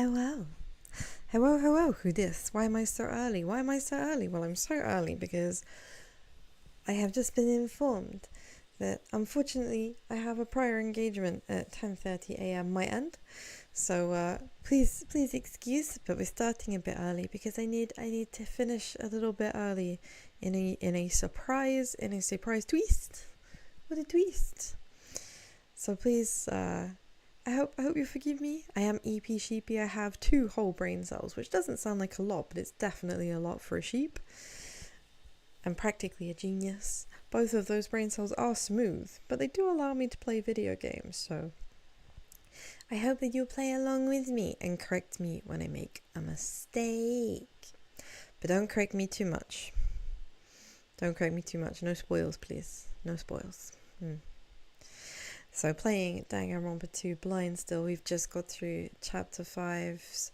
Hello. Hello, who this? Why am I so early? Why am I so early? Well, I'm so early because I have just been informed that unfortunately I have a prior engagement at 10:30 a.m. my end. So please excuse, but we're starting a bit early because I need to finish a little bit early in a surprise twist. What a twist. So please I hope you forgive me. I am EP sheepy. I have 2 whole brain cells, which doesn't sound like a lot, but it's definitely a lot for a sheep. I'm practically a genius. Both of those brain cells are smooth, but they do allow me to play video games, so I hope that you'll play along with me and correct me when I make a mistake. But don't correct me too much. Don't correct me too much. No spoils, please. No spoils. So playing Danganronpa 2 blind still, we've just got through chapter 5's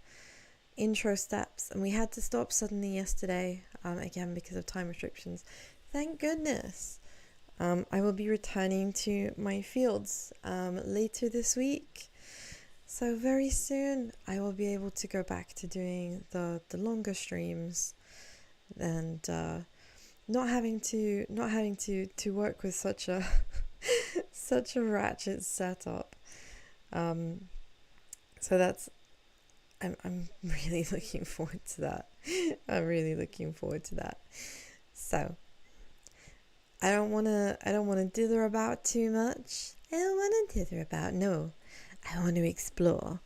intro steps, and we had to stop suddenly yesterday, again because of time restrictions. Thank goodness. I will be returning to my fields later this week, so very soon I will be able to go back to doing the longer streams and not having to work with such a such a ratchet setup. So that's I'm really looking forward to that. I'm really looking forward to that. So I don't wanna dither about too much. I want to explore.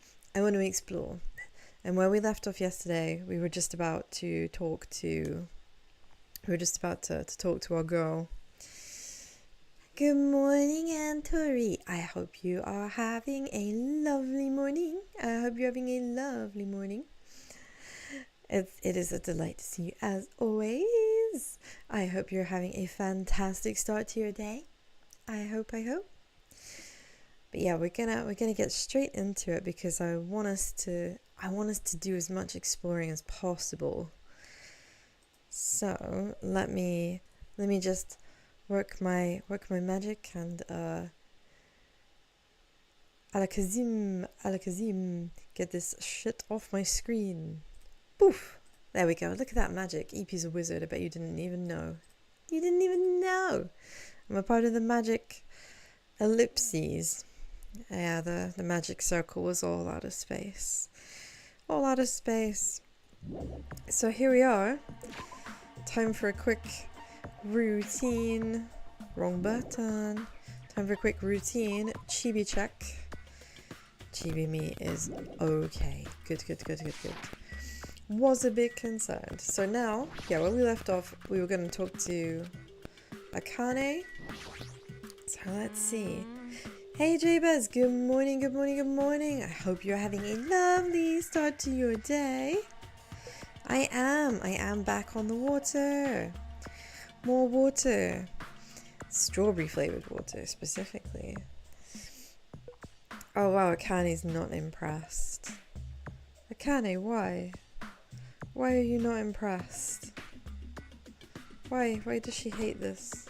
And where we left off yesterday, we were just about to talk to our girl. Good morning, Antori. I hope you are having a lovely morning. It is a delight to see you as always. I hope you're having a fantastic start to your day. I hope. But yeah, we're gonna get straight into it because I want us to do as much exploring as possible. So let me just work my magic and Alakazim, get this shit off my screen. Poof! There we go. Look at that magic. EP's a wizard. I bet you didn't even know. I'm a part of the magic ellipses. Yeah, the magic circle was all out of space. So here we are. Time for a quick routine. Wrong button. Time for a quick routine. Chibi check. Chibi me is okay. Good. Was a bit concerned. So now, where we left off, we were going to talk to Akane. So let's see. Hey J-Buzz, good morning. I hope you're having a lovely start to your day. I am back on the water. More water. Strawberry flavored water, specifically. Oh wow, Akane's not impressed. Akane, why? Why are you not impressed? Why does she hate this?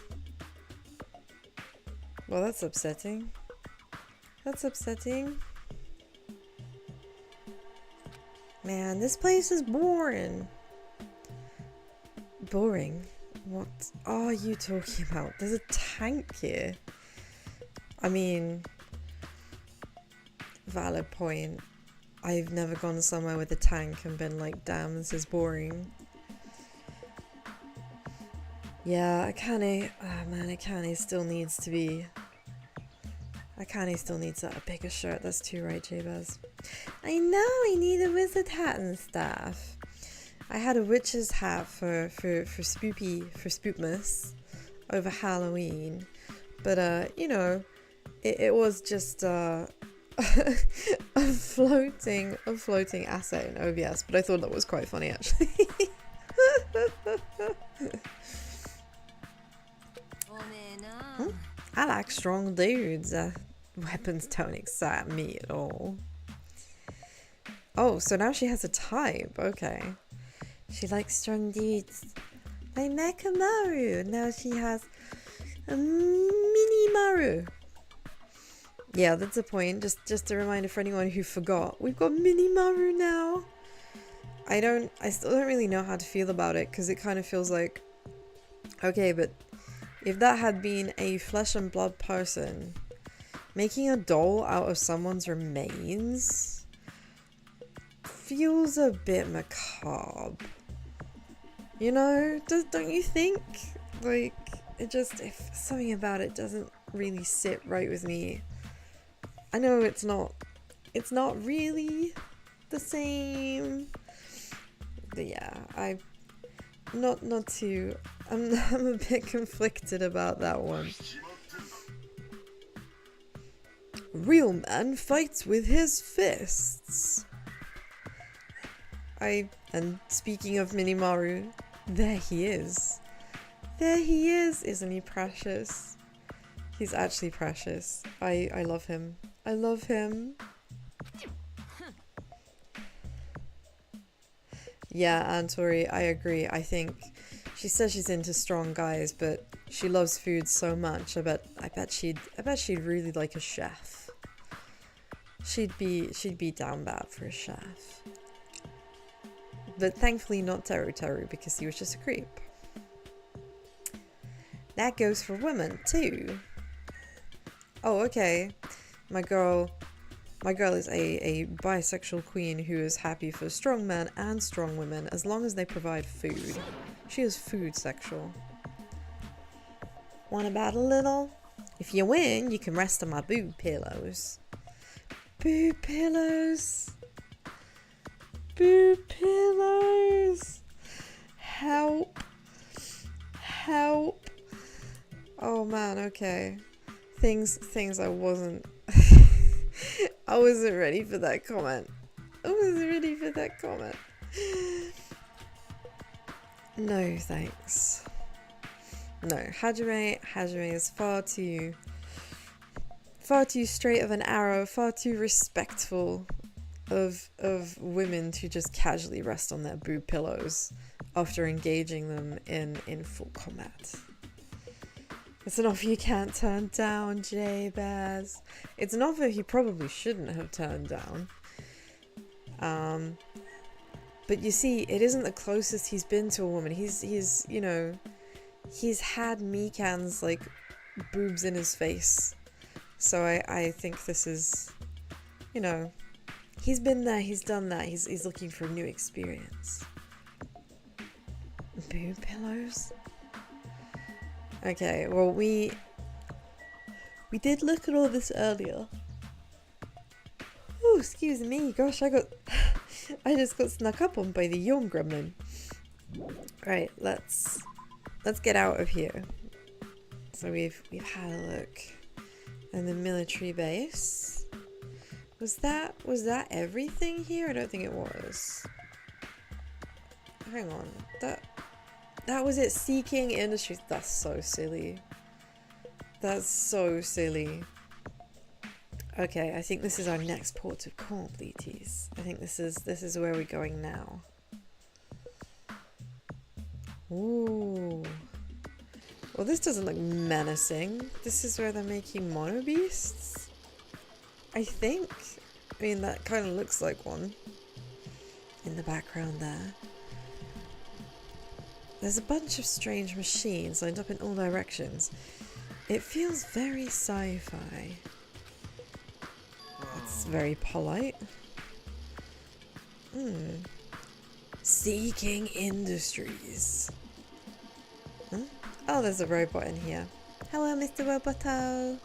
Well, that's upsetting. Man, this place is boring. Boring? What are you talking about? There's a tank here. I mean, valid point. I've never gone somewhere with a tank and been like, damn, this is boring. Yeah, Akane still needs a bigger shirt. That's too right, J-Buzz. I know, I need a wizard hat and stuff. I had a witch's hat for Spookmas over Halloween, but it was just a floating asset in OBS, but I thought that was quite funny actually. I like strong dudes. Weapons don't excite me at all. Oh, so now she has a type. Okay. She likes strong dudes. Like Nakamaru. Now she has a mini Maru. Yeah, that's a point. Just a reminder for anyone who forgot. We've got Minimaru now. I still don't really know how to feel about it, because it kind of feels like, okay, but if that had been a flesh and blood person, making a doll out of someone's remains feels a bit macabre. You know, don't you think? Like, if something about it doesn't really sit right with me. I know it's not really the same. But yeah, I'm a bit conflicted about that one. Real man fights with his fists. And speaking of Minimaru, there he is. There he is! Isn't he precious? He's actually precious. I love him. I love him. Yeah, Aunt Tori, I agree. I think she says she's into strong guys, but she loves food so much. I bet she'd really like a chef. She'd be down bad for a chef. But thankfully not Teru, because he was just a creep. That goes for women too. Oh, okay. My girl is a bisexual queen who is happy for strong men and strong women as long as they provide food. She is food sexual. Wanna battle a little? If you win, you can rest on my boob pillows. Boob pillows! Boob pillows! Help! Help! Oh man, okay. Things I wasn't I wasn't ready for that comment. No thanks. No, Hajime is far too straight of an arrow, far too respectful of women to just casually rest on their boob pillows after engaging them in full combat. It's an offer you can't turn down, J-Baz. It's an offer he probably shouldn't have turned down. But you see, it isn't the closest he's been to a woman. He's you know, he's had Mikan's, like, boobs in his face. So I think this is, you know, he's been there, he's done that. He's looking for a new experience. Boob pillows? Okay, well we did look at all this earlier. Oh, excuse me, gosh, I just got snuck up on by the yawn gremlin. Right, let's get out of here. So we've had a look in the military base. Was that everything here? I don't think it was. Hang on, that was it. Seeking Industries. That's so silly. That's so silly. Okay, I think this is our next port of call, Bleaties. I think this is where we're going now. Ooh. Well, this doesn't look menacing. This is where they're making mono beasts? I think. I mean, that kind of looks like one in the background there. There's a bunch of strange machines lined up in all directions. It feels very sci-fi. It's very polite. Seeking Industries. Huh? Oh, there's a robot in here. Hello, Mr. Roboto.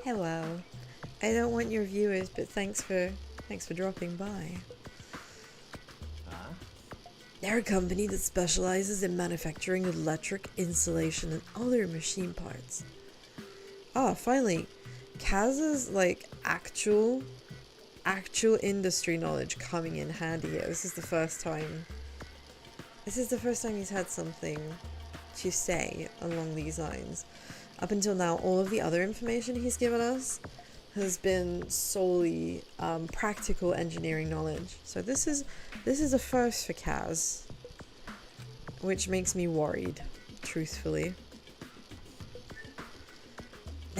Hello. I don't want your viewers, but thanks for dropping by. They're a company that specializes in manufacturing electric, insulation, and other machine parts. Oh, finally. Kaz's, like, actual industry knowledge coming in handy here. This is the first time he's had something to say along these lines. Up until now, all of the other information he's given us has been solely practical engineering knowledge. So this is a first for Kaz, which makes me worried, truthfully.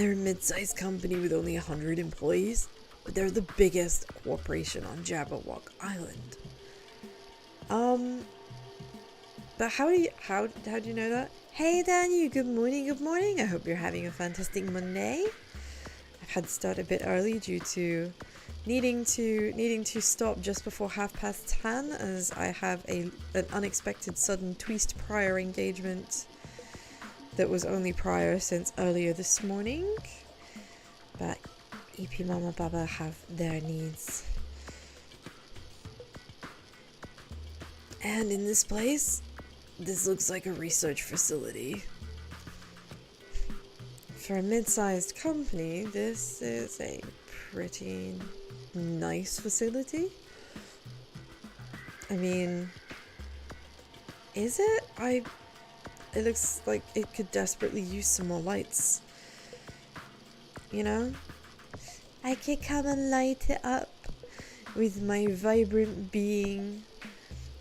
They're a mid-sized company with only 100 employees, but they're the biggest corporation on Jabberwock Island. But how do you know that? Hey Daniel, good morning. I hope you're having a fantastic Monday. I've had to start a bit early due to needing to stop just before 10:30 as I have an unexpected sudden twist prior engagement that was only prior since earlier this morning. But EP Mama Baba have their needs. And in this place, this looks like a research facility. For a mid-sized company, this is a pretty nice facility. I mean, is it? It looks like it could desperately use some more lights. You know? I could come and light it up with my vibrant being.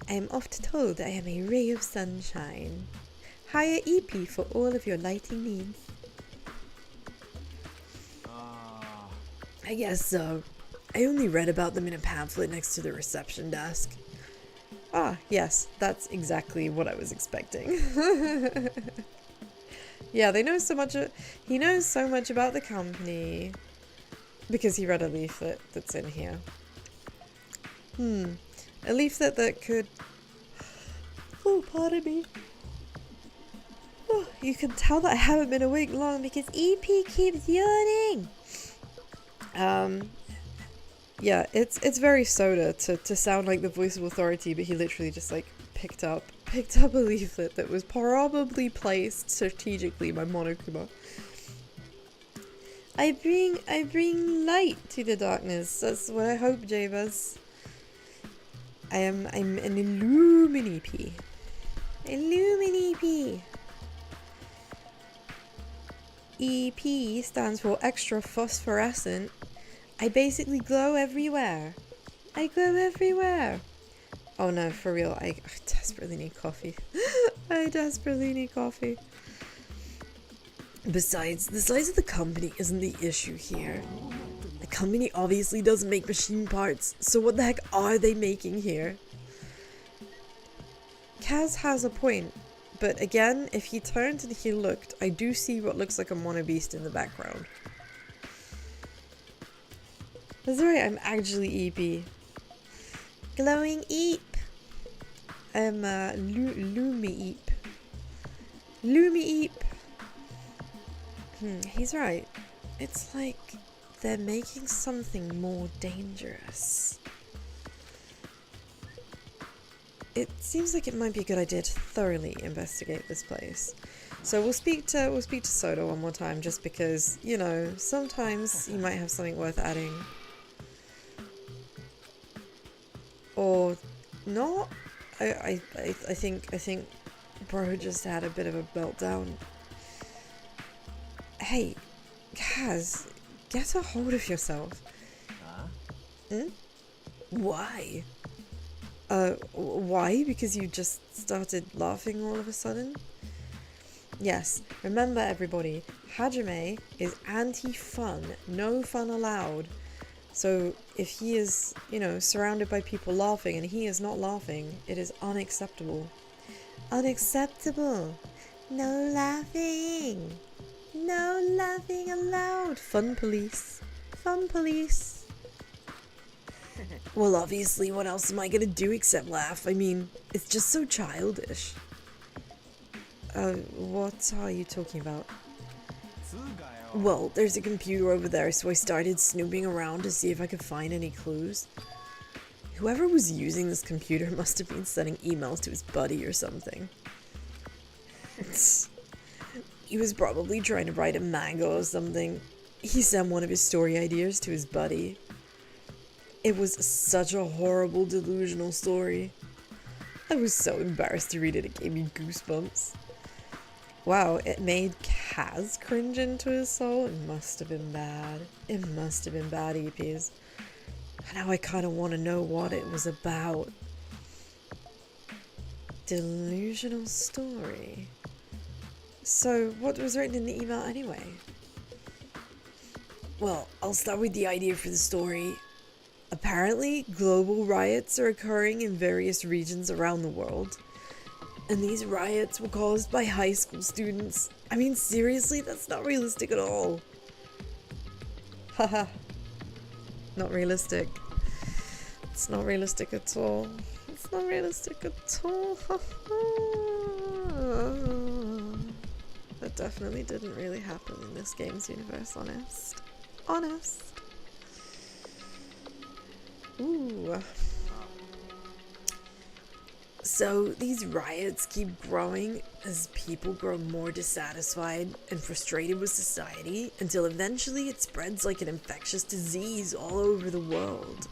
I am oft told I am a ray of sunshine. Hire EP for all of your lighting needs. I guess so. I only read about them in a pamphlet next to the reception desk. Ah, yes, that's exactly what I was expecting. Yeah, they know so much. He knows so much about the company because he read a leaflet that's in here. A leaflet that could... Oh, pardon me. Oh, you can tell that I haven't been awake long because EP keeps yawning. Yeah, it's very Soda to sound like the voice of authority, but he literally just like picked up a leaflet that was probably placed strategically by Monokuma. I bring light to the darkness. That's what I hope, Javas. I'm an Illumini-P. Illumini-P. EP stands for extra phosphorescent. I basically glow everywhere. I glow everywhere. Oh no, for real, I desperately need coffee. I desperately need coffee. Besides, the size of the company isn't the issue here. The company obviously doesn't make machine parts, so what the heck are they making here? Kaz has a point, but again, if he turned and he looked, I do see what looks like a mono beast in the background. That's right, I'm actually EP. Glowing Eep. I'm Lumi Eep. Lumi Eep. He's right. It's like they're making something more dangerous. It seems like it might be a good idea to thoroughly investigate this place. So we'll speak to Soda one more time, just because, you know, sometimes he might have something worth adding. Or not. I think bro just had a bit of a meltdown. Hey, Kaz, get a hold of yourself. Why? Why? Because you just started laughing all of a sudden? Yes, remember everybody, Hajime is anti-fun, no fun allowed. So if he is, you know, surrounded by people laughing and he is not laughing, it is unacceptable. Unacceptable! No laughing! No laughing allowed! Fun police! Fun police! Well, obviously, what else am I gonna do except laugh? I mean, it's just so childish. What are you talking about? Well, there's a computer over there, so I started snooping around to see if I could find any clues. Whoever was using this computer must have been sending emails to his buddy or something. He was probably trying to write a manga or something. He sent one of his story ideas to his buddy. It was such a horrible, delusional story. I was so embarrassed to read it, it gave me goosebumps. Wow, it made Kaz cringe into his soul? It must have been bad. It must have been bad, EPs. Now I kind of want to know what it was about. Delusional story. So, what was written in the email anyway? Well, I'll start with the idea for the story. Apparently, global riots are occurring in various regions around the world. And these riots were caused by high school students. I mean, seriously, that's not realistic at all. Haha. Not realistic. It's not realistic at all. It's not realistic at all. That definitely didn't really happen in this game's universe, honest. Honest. Ooh. So these riots keep growing as people grow more dissatisfied and frustrated with society until eventually it spreads like an infectious disease all over the world.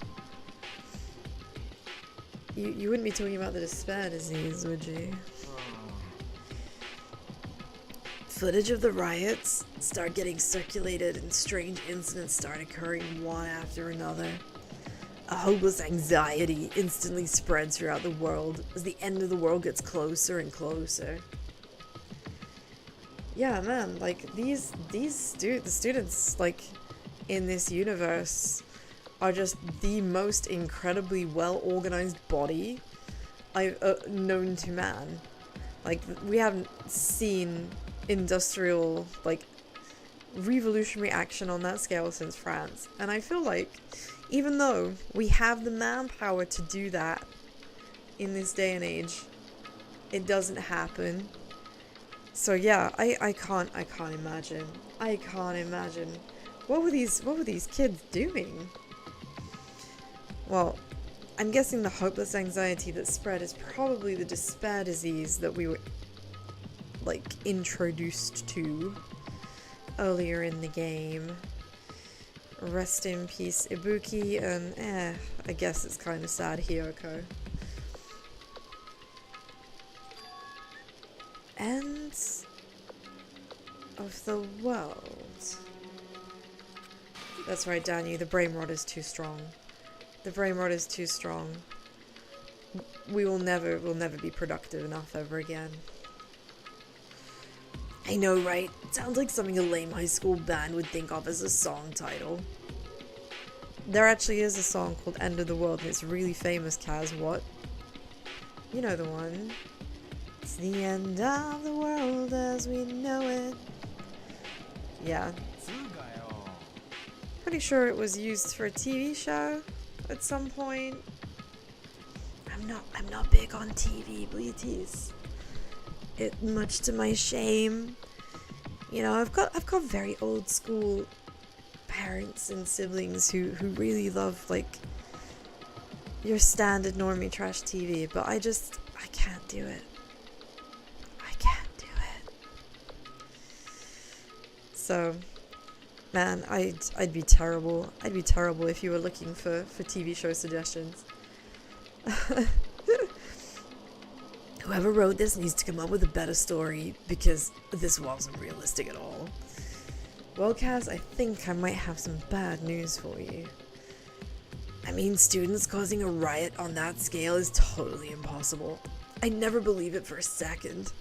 You wouldn't be talking about the despair disease, would you? Footage of the riots start getting circulated and strange incidents start occurring one after another. A hopeless anxiety instantly spreads throughout the world as the end of the world gets closer and closer. Yeah, man, like the students like in this universe are just the most incredibly well organized body I've known to man. Like, we haven't seen industrial, like, revolutionary action on that scale since France. And I feel like, even though we have the manpower to do that in this day and age, it doesn't happen. So yeah, I can't imagine. I can't imagine. What were these kids doing? Well, I'm guessing the hopeless anxiety that spread is probably the despair disease that we were, like, introduced to earlier in the game. Rest in peace, Ibuki, and I guess it's kind of sad, Hiyoko. Ends of the world. That's right, Daniel, the brain rot is too strong. The brain rot is too strong. We'll never be productive enough ever again. I know, right? It sounds like something a lame high school band would think of as a song title. There actually is a song called End of the World, and it's really famous, Kaz. What? You know the one. It's the end of the world as we know it. Yeah. Pretty sure it was used for a TV show at some point. I'm not big on TV, bleaties. It, much to my shame. You know, I've got very old school parents and siblings who really love, like, your standard normie trash TV, but I can't do it. I can't do it. So, man, I'd be terrible. I'd be terrible if you were looking for TV show suggestions. Whoever wrote this needs to come up with a better story, because this wasn't realistic at all. Well, Kaz, I think I might have some bad news for you. I mean, students causing a riot on that scale is totally impossible. I never believe it for a second.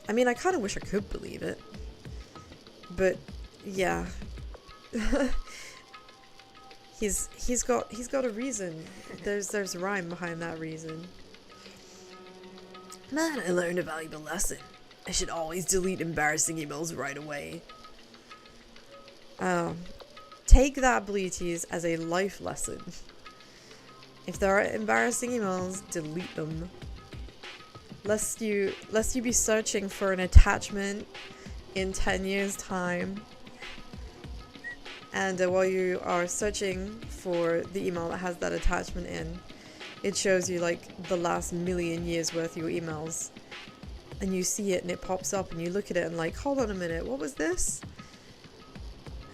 I mean, I kind of wish I could believe it. But, yeah. He's got a reason. There's rhyme behind that reason. Man, I learned a valuable lesson. I should always delete embarrassing emails right away. Take that, bleaties, as a life lesson. If there are embarrassing emails, delete them. Lest you be searching for an attachment in 10 years' time. And while you are searching for the email that has that attachment in, it shows you, like, the last million years worth of your emails. And you see it and it pops up and you look at it and, like, hold on a minute, what was this?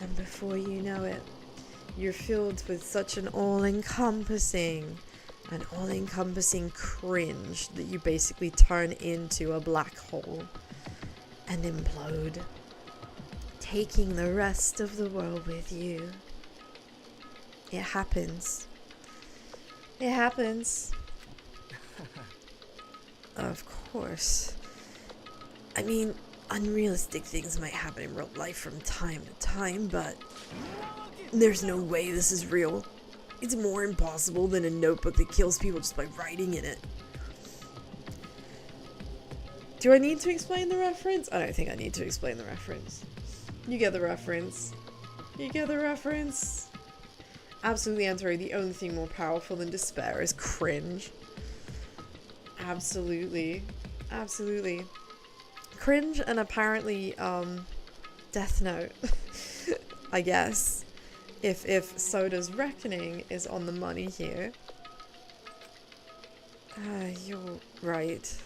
And before you know it, you're filled with such an all-encompassing cringe that you basically turn into a black hole and implode, taking the rest of the world with you. It happens. It happens. Of course. I mean, unrealistic things might happen in real life from time to time, but there's no way this is real. It's more impossible than a notebook that kills people just by writing in it. Do I need to explain the reference? I don't think I need to explain the reference. You get the reference. You get the reference. Absolutely, Antori, the only thing more powerful than despair is cringe. Absolutely. Absolutely. Cringe and apparently, Death Note. I guess. If Soda's reckoning is on the money here. You're right.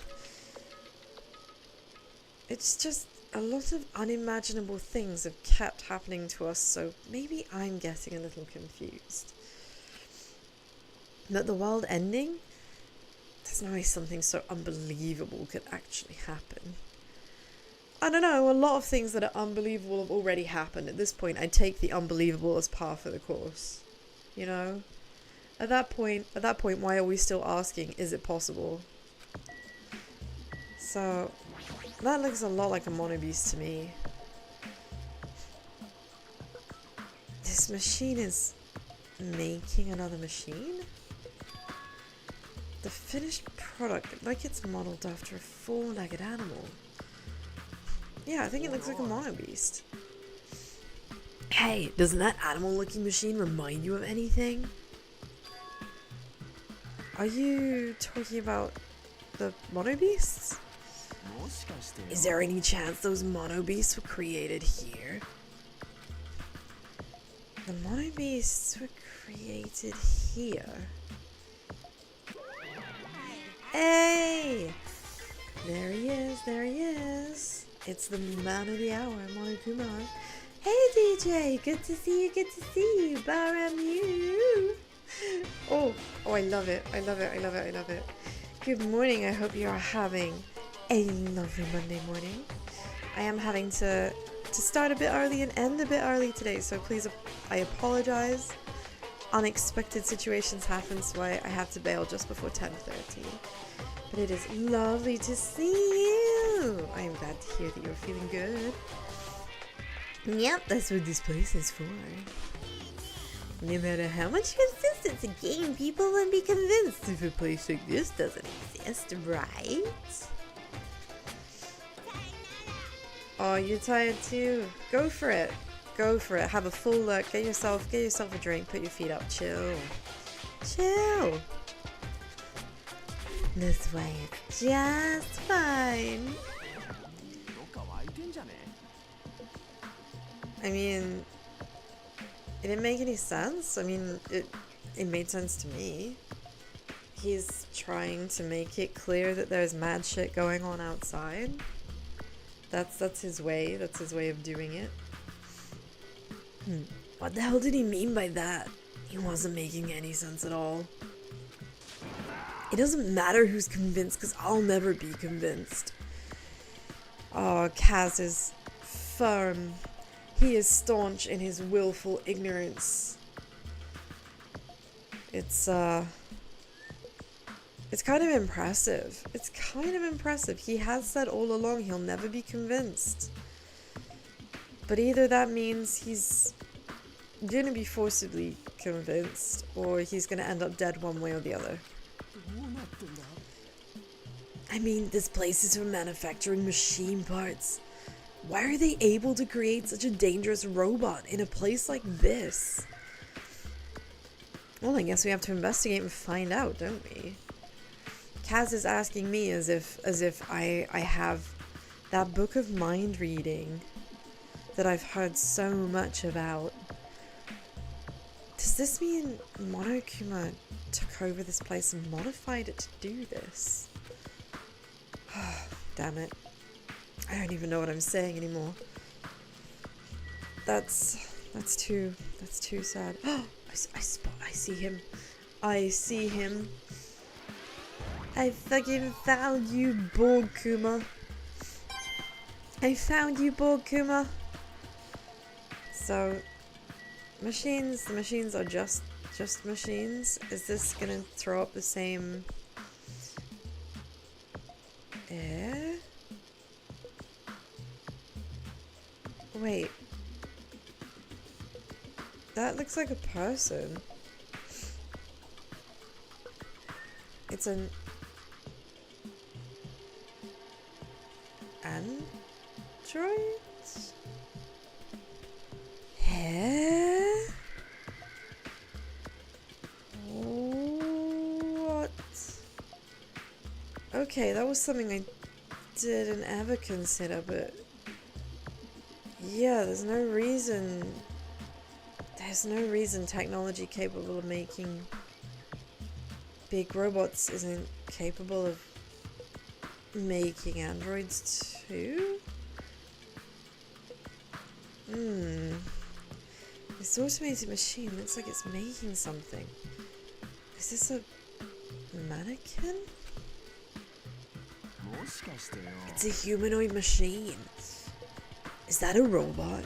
It's just a lot of unimaginable things have kept happening to us, so maybe I'm getting a little confused. But the world ending? There's no way something so unbelievable could actually happen. I don't know, a lot of things that are unbelievable have already happened. At this point, I take the unbelievable as par for the course. You know? At that point, why are we still asking, is it possible? So, that looks a lot like a mono beast to me. This machine is making another machine? The finished product, like it's modeled after a four-legged animal. Yeah, I think it looks like a mono beast. Hey, doesn't that animal-looking machine remind you of anything? Are you talking about the mono beasts? Is there any chance those mono beasts were created here? The mono beasts were created here. Hey! There he is, there he is. It's the man of the hour, Monokuma. Hey DJ, good to see you, good to see you. Baramu. Oh, I love it, I love it, I love it, I love it. Good morning, I hope you are having a lovely Monday morning. I am having to start a bit early and end a bit early today, so please, I apologize. Unexpected situations happen, so I have to bail just before 10:30. But it is lovely to see you. I am glad to hear that you're feeling good. Yep, that's what this place is for. No matter how much consistence a game, people won't be convinced if a place like this doesn't exist, right? Oh, you're tired too? Go for it. Go for it. Have a full look. Get yourself a drink. Put your feet up. Chill. Chill. This way it's just fine. I mean, it didn't make any sense. I mean, it made sense to me. He's trying to make it clear that there's mad shit going on outside. That's his way. That's his way of doing it. What the hell did he mean by that? He wasn't making any sense at all. It doesn't matter who's convinced, because I'll never be convinced. Oh, Kaz is firm. He is staunch in his willful ignorance. It's kind of impressive. It's kind of impressive. He has said all along he'll never be convinced. But either that means he's gonna be forcibly convinced, or he's gonna end up dead one way or the other. I mean, this place is for manufacturing machine parts. Why are they able to create such a dangerous robot in a place like this? Well, I guess we have to investigate and find out, don't we? Kaz is asking me as if I have that book of mind reading that I've heard so much about. Does this mean Monokuma took over this place and modified it to do this? Damn it. I don't even know what I'm saying anymore. That's too sad. I see him. I see him. I fucking found you, Borg Kuma. I found you, Borg Kuma. So, the machines are just machines. Is this gonna throw up the same Wait. That looks like a person. It's an android? Hair? What? Okay, that was something I didn't ever consider, but yeah, there's no reason technology capable of making big robots isn't capable of making androids too? This automated machine looks like it's making something. Is this a mannequin? It's a humanoid machine. Is that a robot?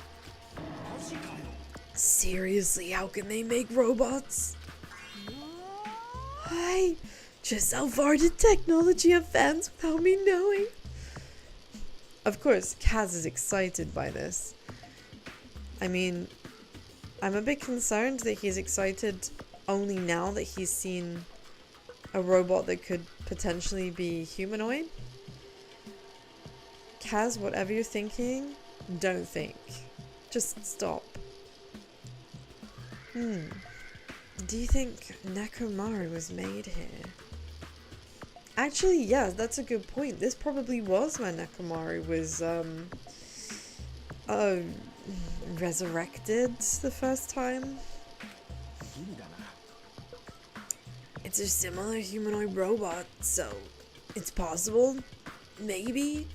Seriously, how can they make robots? Hi! Just how far did technology advance without me knowing? Of course, Kaz is excited by this. I mean, I'm a bit concerned that he's excited only now that he's seen a robot that could potentially be humanoid. Kaz, whatever you're thinking, don't think. Just stop. Do you think Nekomaru was made here? Actually, yeah, that's a good point. This probably was when Nekomaru was, resurrected the first time. It's a similar humanoid robot, so it's possible. Maybe.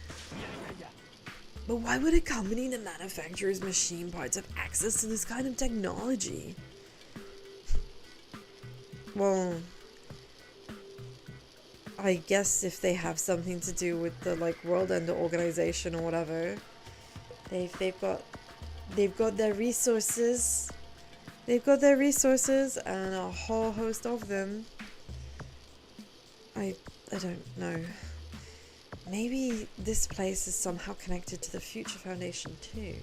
But why would a company that manufactures machine parts have access to this kind of technology? Well, I guess if they have something to do with the World Ender organization or whatever, they've got their resources. They've got their resources and a whole host of them. I don't know. Maybe this place is somehow connected to the Future Foundation too.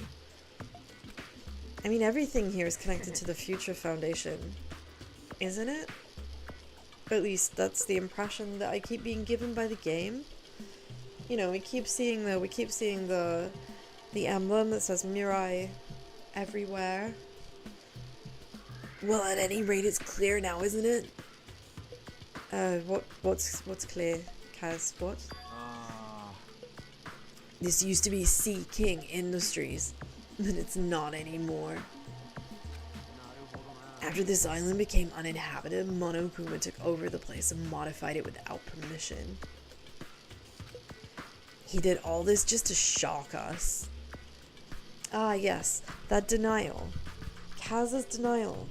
I mean, everything here is connected to the Future Foundation, isn't it? At least that's the impression that I keep being given by the game. You know, we keep seeing the emblem that says Mirai everywhere. Well, at any rate, it's clear now, isn't it? What's clear, Kaz? What? This used to be Sea King Industries, but it's not anymore. After this island became uninhabited, Monokuma took over the place and modified it without permission. He did all this just to shock us. Ah, yes, that denial. Kaz's denial.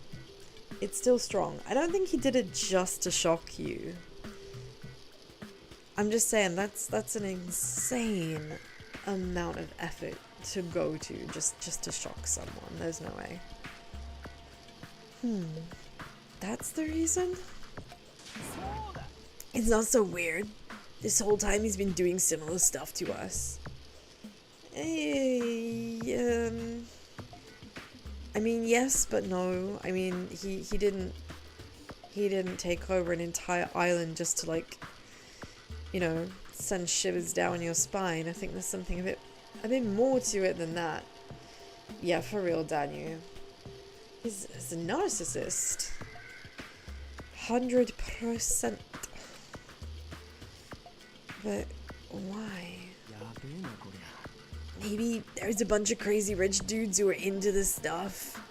It's still strong. I don't think he did it just to shock you. I'm just saying, that's an insane amount of effort to go to just to shock someone. There's no way. That's the reason? It's not so weird. This whole time he's been doing similar stuff to us. I mean, yes, but no. I mean, he didn't take over an entire island just to send shivers down your spine. I think there's something a bit more to it than that. Yeah, for real, Danu. He's a narcissist. 100%. But why? Maybe there's a bunch of crazy rich dudes who are into this stuff.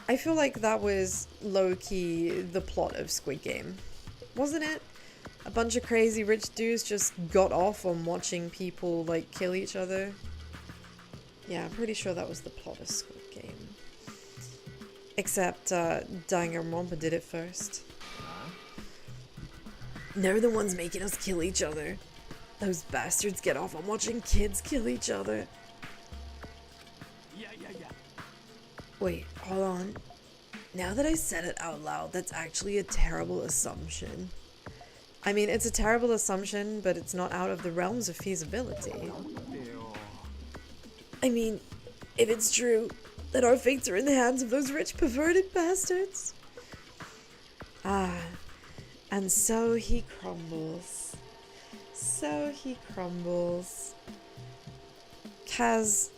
I feel like that was low-key the plot of Squid Game. Wasn't it? A bunch of crazy rich dudes just got off on watching people, kill each other. Yeah, I'm pretty sure that was the plot of Squid Game. Except, Danganronpa did it first. They're the ones making us kill each other. Those bastards get off on watching kids kill each other. Wait, hold on. Now that I said it out loud, that's actually a terrible assumption. I mean, it's a terrible assumption, but it's not out of the realms of feasibility. I mean, if it's true that our fates are in the hands of those rich perverted bastards. Ah, and so he crumbles. So he crumbles. Kaz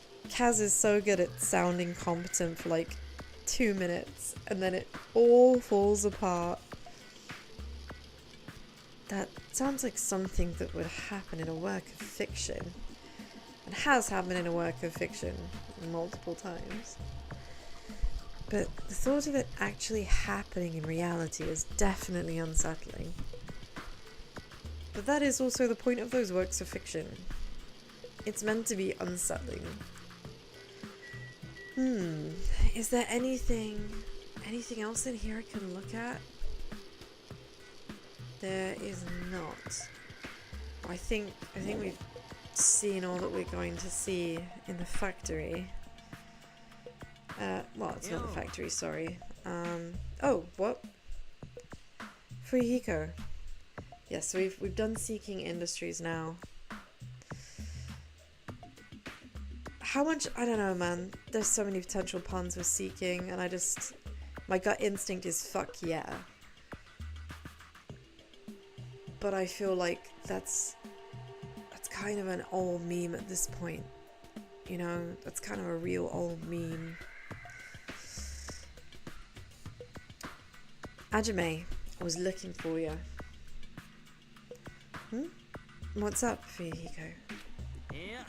is so good at sounding competent for like 2 minutes, and then it all falls apart. That sounds like something that would happen in a work of fiction. It has happened in a work of fiction multiple times. But the thought of it actually happening in reality is definitely unsettling. But that is also the point of those works of fiction. It's meant to be unsettling. Is there anything else in here I can look at? There is not. I think we've seen all that we're going to see in the factory. Well, it's not the factory, sorry. Oh, what? Fuyuhiko. Yes, so we've done Seeking Industries now. How much? I don't know, man. There's so many potential puns with Seeking, and my gut instinct is fuck yeah. But I feel like that's kind of an old meme at this point. You know, that's kind of a real old meme. Ajime, I was looking for you. What's up, Fuyuhiko? Yeah.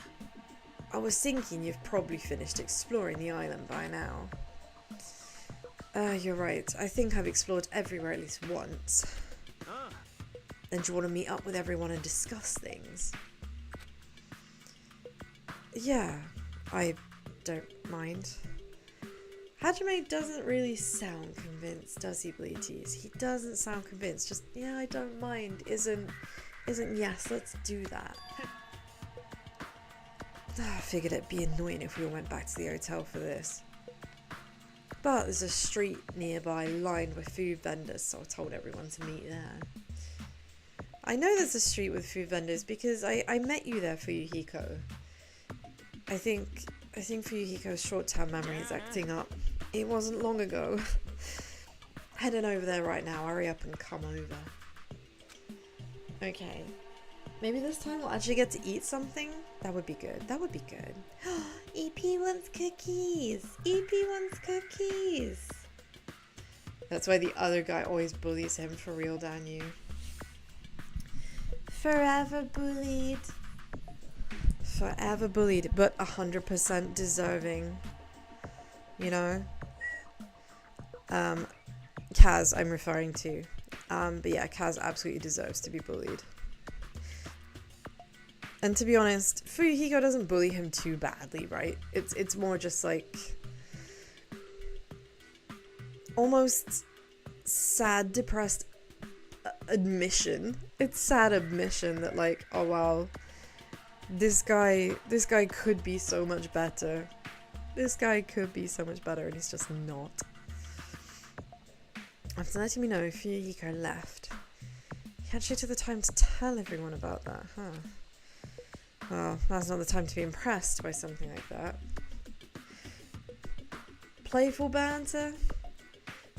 I was thinking you've probably finished exploring the island by now. You're right. I think I've explored everywhere at least once. Then do you want to meet up with everyone and discuss things? Yeah, I don't mind. Hajime doesn't really sound convinced, does he, Bleaties? He doesn't sound convinced. Just, yeah, I don't mind. Isn't yes, let's do that. I figured it'd be annoying if we all went back to the hotel for this. But there's a street nearby lined with food vendors, so I told everyone to meet there. I know there's a street with food vendors because I met you there, Fuyuhiko. I think Fuyuhiko's short-term memory is acting up. It wasn't long ago. Heading over there right now. Hurry up and come over. Okay. Maybe this time we'll actually get to eat something? That would be good. That would be good. EP wants cookies. EP wants cookies. That's why the other guy always bullies him for real, Danu. Forever bullied. Forever bullied, but 100% deserving. You know? Kaz, I'm referring to. But yeah, Kaz absolutely deserves to be bullied. And to be honest, Fuyuhiko doesn't bully him too badly, right? It's more just like almost sad, depressed admission. It's sad admission that like, oh wow, this guy could be so much better. This guy could be so much better, and he's just not. After letting me know Fuyuhiko left, he actually took the time to tell everyone about that, huh? Well, now's not the time to be impressed by something like that. Playful banter?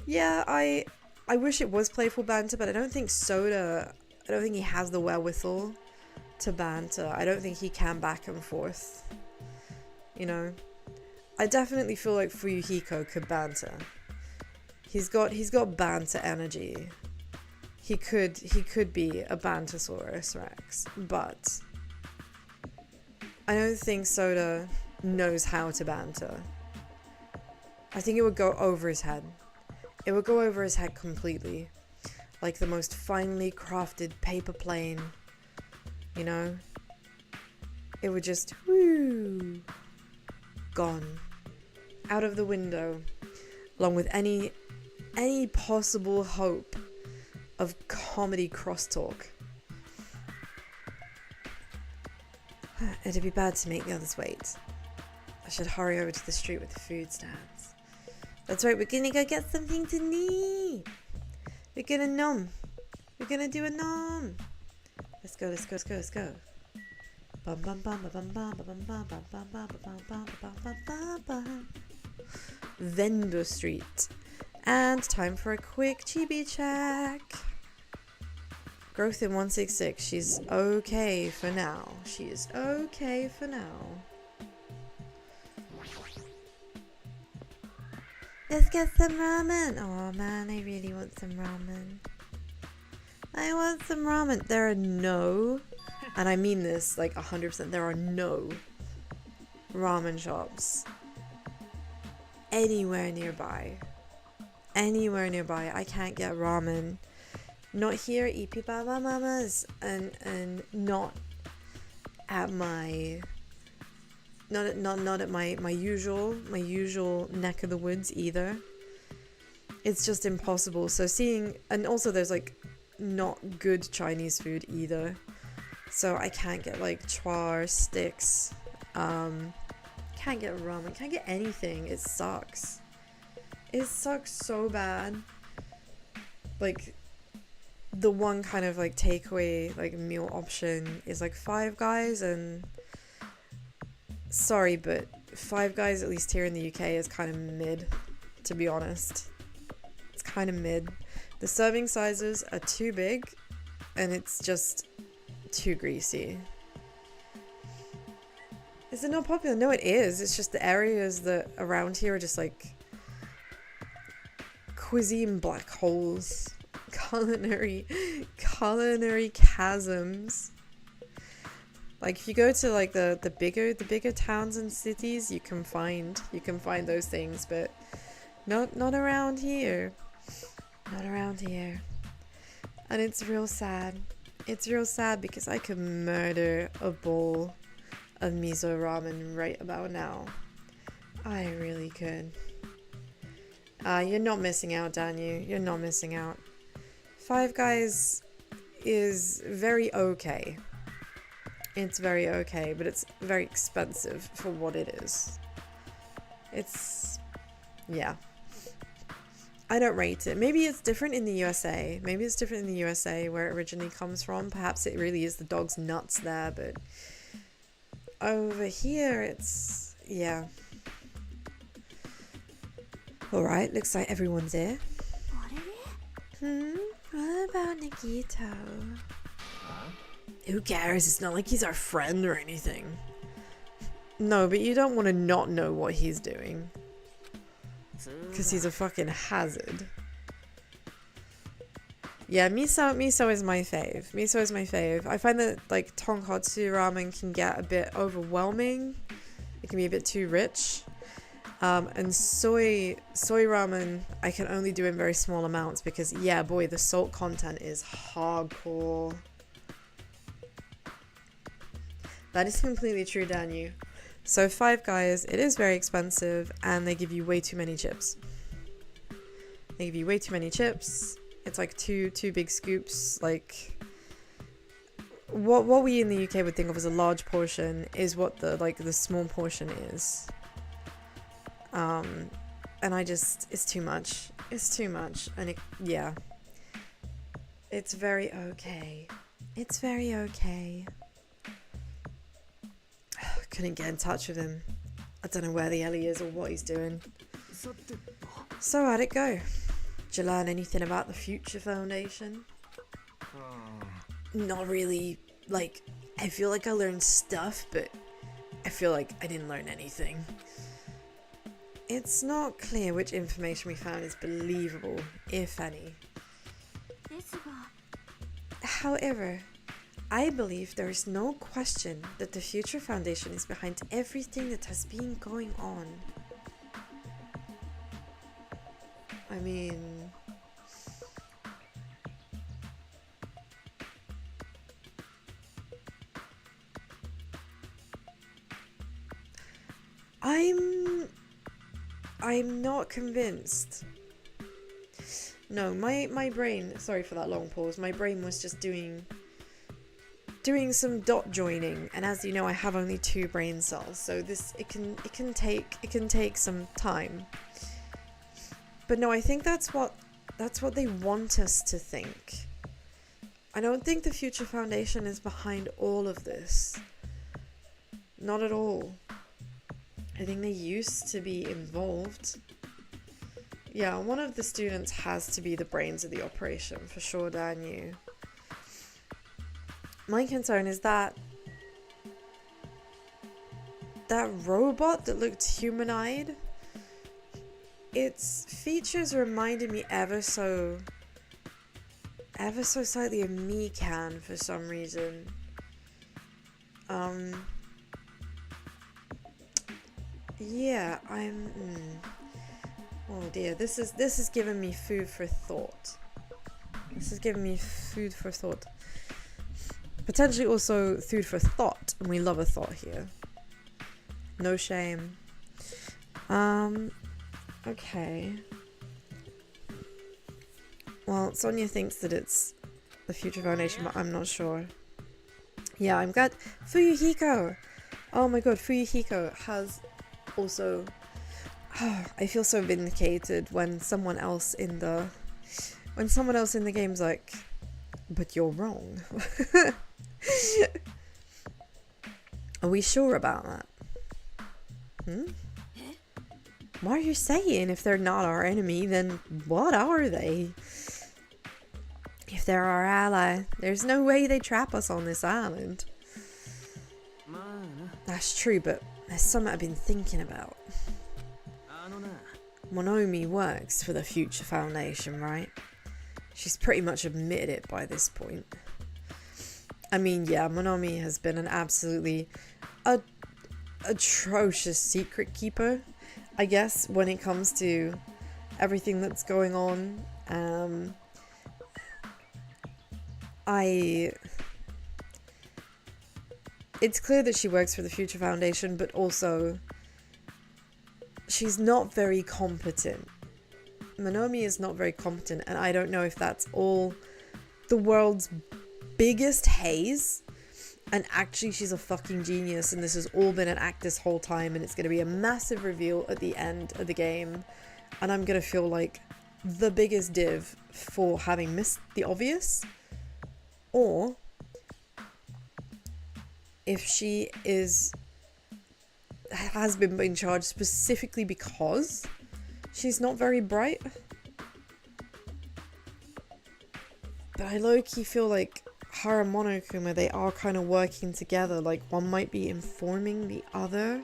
Yeah, I wish it was playful banter, but I don't think he has the wherewithal to banter. I don't think he can back and forth. You know? I definitely feel like Fuyuhiko could banter. He's got banter energy. He could be a Bantosaurus Rex, but I don't think Soda knows how to banter. I think it would go over his head. It would go over his head completely. Like the most finely crafted paper plane. You know? It would just, whoo, gone. Out of the window. Along with any possible hope of comedy crosstalk. It'd be bad to make the others wait. I should hurry over to the street with the food stands. That's right, we're gonna go get something to eat. We're gonna nom. We're gonna do a nom. Let's go, let's go, let's go, let's go. Bum bum bum bum bum bum bum bum bum bum bum bum bum bum bum bum. Vendor Street. And time for a quick chibi check. Growth in 166. She's okay for now. She is okay for now. Let's get some ramen. Oh man, I really want some ramen. I want some ramen. There are no, and I mean this like 100%, there are no ramen shops anywhere nearby. Anywhere nearby. I can't get ramen. Not here, Ipi Baba Mamas, and not at my not at my usual neck of the woods either. It's just impossible. So seeing, and also there's like not good Chinese food either. So I can't get like char sticks. Can't get ramen. Can't get anything. It sucks. It sucks so bad. Like, the one kind of like takeaway like meal option is like Five Guys, and sorry, but Five Guys, at least here in the UK, is kind of mid, to be honest. It's kind of mid. The serving sizes are too big and it's just too greasy. Is it not popular? No, it is. It's just the areas that around here are just like cuisine black holes. Culinary chasms. Like if you go to like the bigger towns and cities, you can find those things, but not around here. Not around here. And it's real sad. It's real sad because I could murder a bowl of miso ramen right about now. I really could. You're not missing out, Danu. You're not missing out. Five Guys is very okay. It's very okay, but it's very expensive for what it is. It's, yeah. I don't rate it. Maybe it's different in the USA. Maybe it's different in the USA where it originally comes from. Perhaps it really is the dog's nuts there, but over here it's, yeah. Alright, looks like everyone's here. What about Nagito? Who cares? It's not like he's our friend or anything. No, but you don't want to not know what he's doing. Because he's a fucking hazard. Yeah, miso is my fave. Miso is my fave. I find that like tonkotsu ramen can get a bit overwhelming. It can be a bit too rich. And soy ramen I can only do in very small amounts because, yeah, boy, the salt content is hardcore. That is completely true, Danu. So Five Guys, it is very expensive and they give you way too many chips. They give you way too many chips. It's like two big scoops. Like what we in the UK would think of as a large portion is what the small portion is. And it's too much. It's too much. And yeah. It's very okay. It's very okay. Couldn't get in touch with him. I don't know where the hell he is or what he's doing. So how'd it go? Did you learn anything about the Future Foundation? Not really. Like, I feel like I learned stuff, but I feel like I didn't learn anything. It's not clear which information we found is believable, if any. However, I believe there is no question that the Future Foundation is behind everything that has been going on. I mean, I'm not convinced. No, my brain, sorry for that long pause, my brain was just doing some dot joining, and as you know I have only 2 brain cells, so it can take some time. But no, I think that's what they want us to think. I don't think the Future Foundation is behind all of this. Not at all. I think they used to be involved. Yeah, one of the students has to be the brains of the operation, for sure, Dan. My concern is that robot that looked humanoid, its features reminded me ever so slightly of Mikan for some reason. Yeah, oh dear, this is giving me food for thought. Potentially also food for thought, and we love a thought here. No shame. Okay. Well, Sonia thinks that it's the Future Foundation, but I'm not sure. Yeah, I'm glad. Fuyuhiko! Oh my god, Fuyuhiko has also... I feel so vindicated when someone else in the game's like, but you're wrong. Are we sure about that? What are you saying? If they're not our enemy, then what are they? If they're our ally, there's no way they trap us on this island. That's true, but there's something I've been thinking about. Monomi works for the Future Foundation, right? She's pretty much admitted it by this point. I mean, yeah, Monomi has been an absolutely atrocious secret keeper, I guess, when it comes to everything that's going on. It's clear that she works for the Future Foundation, but also she's not very competent. Monomi is not very competent, and I don't know if that's all the world's biggest haze, and actually she's a fucking genius, and this has all been an act this whole time, and it's going to be a massive reveal at the end of the game, and I'm going to feel like the biggest div for having missed the obvious. Or if she has been in charge specifically because she's not very bright. But I low-key feel like her and Monokuma, they are kind of working together. Like, one might be informing the other.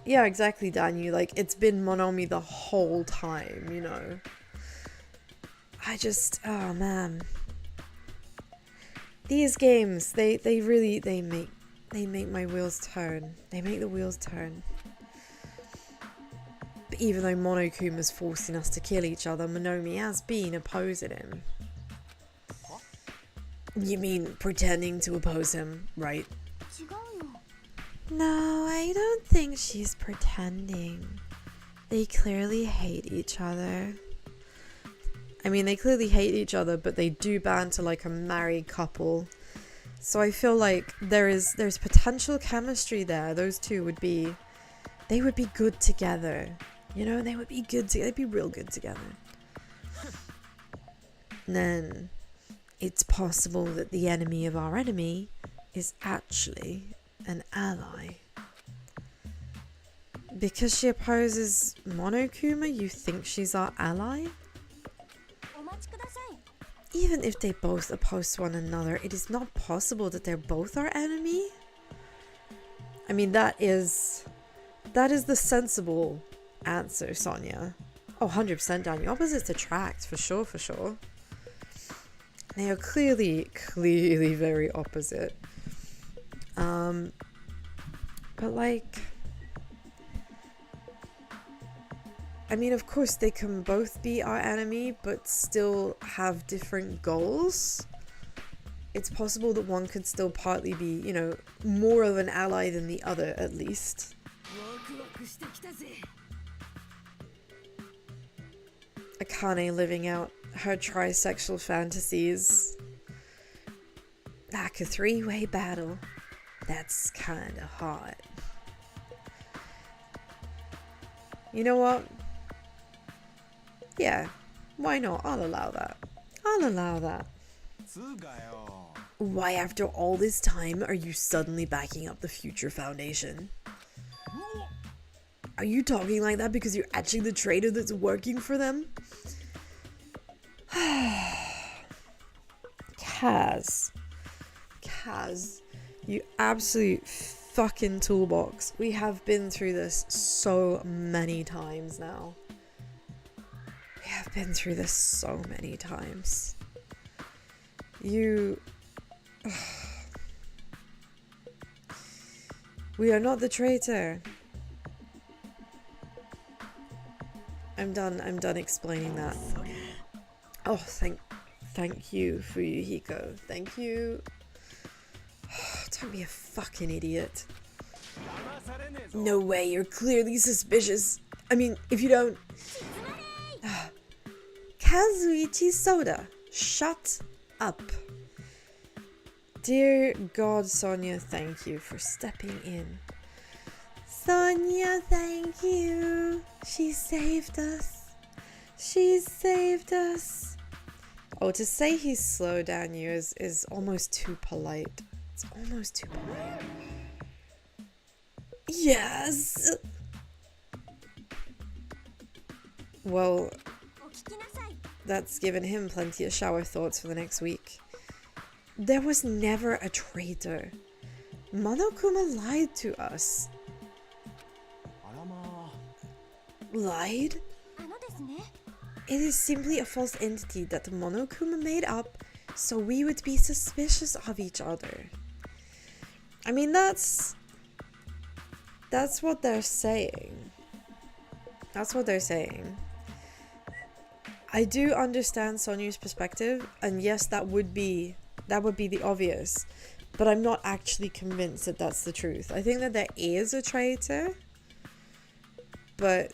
Yeah, exactly, Danu. Like, it's been Monomi the whole time, you know. Oh man. These games, they make my wheels turn. They make the wheels turn. But even though Monokuma's forcing us to kill each other, Monomi has been opposing him. You mean pretending to oppose him, right? No, I don't think she's pretending. They clearly hate each other. I mean, they clearly hate each other, but they do banter like a married couple. So I feel like there's potential chemistry there. Those two would be good together. You know, they'd be real good together. And then it's possible that the enemy of our enemy is actually an ally. Because she opposes Monokuma, you think she's our ally? Even if they both oppose one another, it is not possible that they're both our enemy. I mean, that is the sensible answer, Sonia. Oh, 100% Daniel. Opposites attract, for sure. They are clearly very opposite. But like, I mean, of course they can both be our enemy, but still have different goals. It's possible that one could still partly be, you know, more of an ally than the other, at least. Akane living out her trisexual fantasies. Like a three-way battle. That's kinda hot. You know what? Yeah, why not? I'll allow that. I'll allow that. Why, after all this time, are you suddenly backing up the Future Foundation? Are you talking like that because you're actually the traitor that's working for them? Kaz, you absolute fucking toolbox. We have been through this so many times now. We have been through this so many times. You... We are not the traitor. I'm done explaining that. Oh, thank you, Fuyuhiko. Thank you. Don't be a fucking idiot. No way, you're clearly suspicious. I mean, if you don't... Kazuichi Soda, shut up. Dear God, Sonia, thank you for stepping in. Sonia, thank you. She saved us. She saved us. Oh, to say he's slow down you is almost too polite. It's almost too polite. Yes! Well, that's given him plenty of shower thoughts for the next week. There was never a traitor. Monokuma lied to us. Lied? It is simply a false entity that Monokuma made up so we would be suspicious of each other. I mean, that's what they're saying. That's what they're saying. I do understand Sonya's perspective, and yes, that would be the obvious, but I'm not actually convinced that that's the truth. I think that there is a traitor, but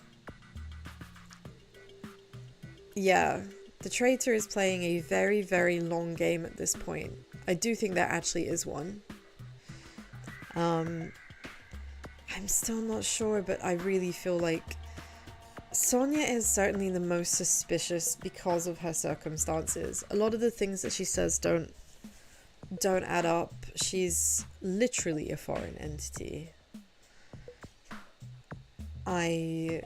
yeah, the traitor is playing a very, very long game at this point. I do think there actually is one. I'm still not sure, but I really feel like Sonia is certainly the most suspicious because of her circumstances. A lot of the things that she says don't add up. She's literally a foreign entity. Yeah.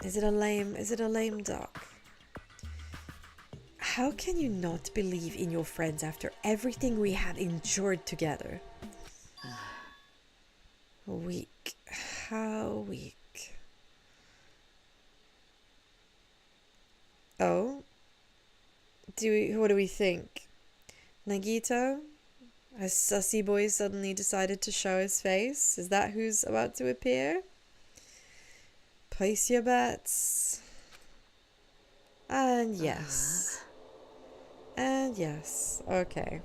Is it a lame duck? How can you not believe in your friends after everything we have endured together? Weak. How weak. Oh? What do we think? Nagito? Has Sussy Boy suddenly decided to show his face? Is that who's about to appear? Place your bets. And yes. And yes. Okay.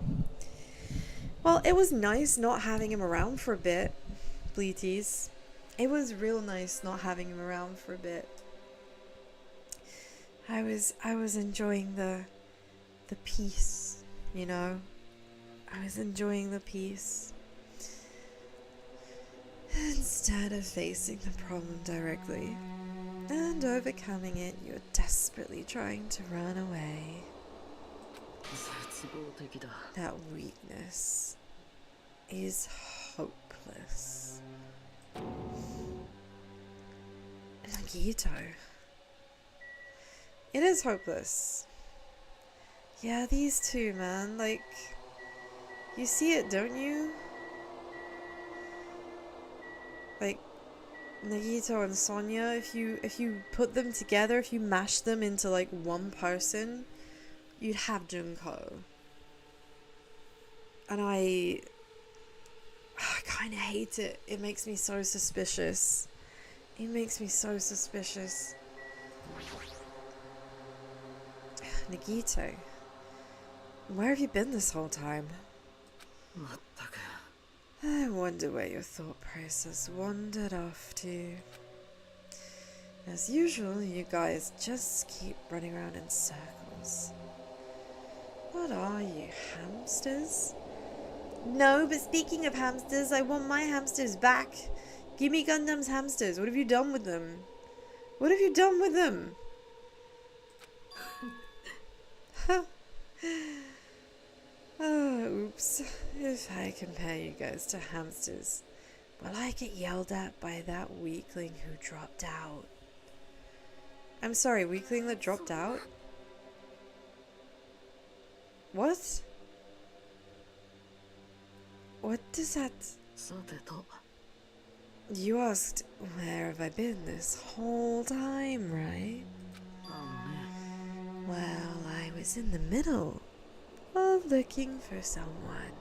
Well, it was nice not having him around for a bit, Bleaties. It was real nice not having him around for a bit. I was enjoying the peace, you know? I was enjoying the peace. Instead of facing the problem directly and overcoming it, you're desperately trying to run away. That weakness is hopeless. Nagito. It is hopeless. Yeah, these two, man, like, you see it, don't you? Like, Nagito and Sonia, if you put them together, if you mash them into like one person, you'd have Junko. And I kind of hate it. It makes me so suspicious. It makes me so suspicious. Nagito, where have you been this whole time? I wonder where your thought process wandered off to. As usual, you guys just keep running around in circles. What are you, hamsters? No, but speaking of hamsters, I want my hamsters back. Give me Gundam's hamsters. What have you done with them? What have you done with them? Oh, oops. If I compare you guys to hamsters, will I get yelled at by that weakling who dropped out? I'm sorry, weakling that dropped out? What? What does that... You asked, where have I been this whole time, right? Well, I was in the middle of looking for someone.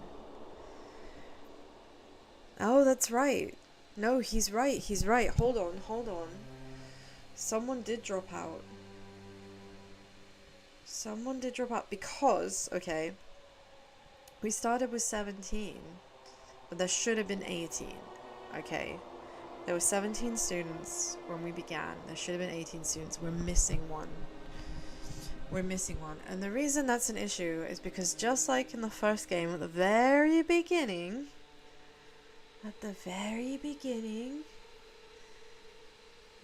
Oh, that's right. No, he's right, he's right. Hold on. Someone did drop out. Someone did drop out because, okay, we started with 17, but there should have been 18, okay? There were 17 students when we began. There should have been 18 students. We're missing one. And the reason that's an issue is because just like in the first game, at the very beginning,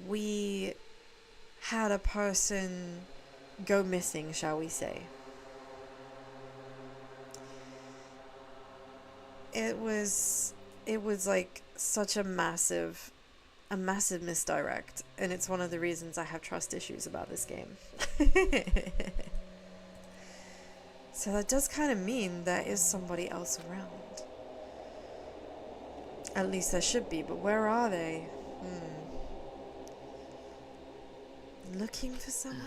we had a person go missing, shall we say. It was like such a massive misdirect, and it's one of the reasons I have trust issues about this game. So that does kind of mean there is somebody else around. At least there should be, but where are they? Looking for someone?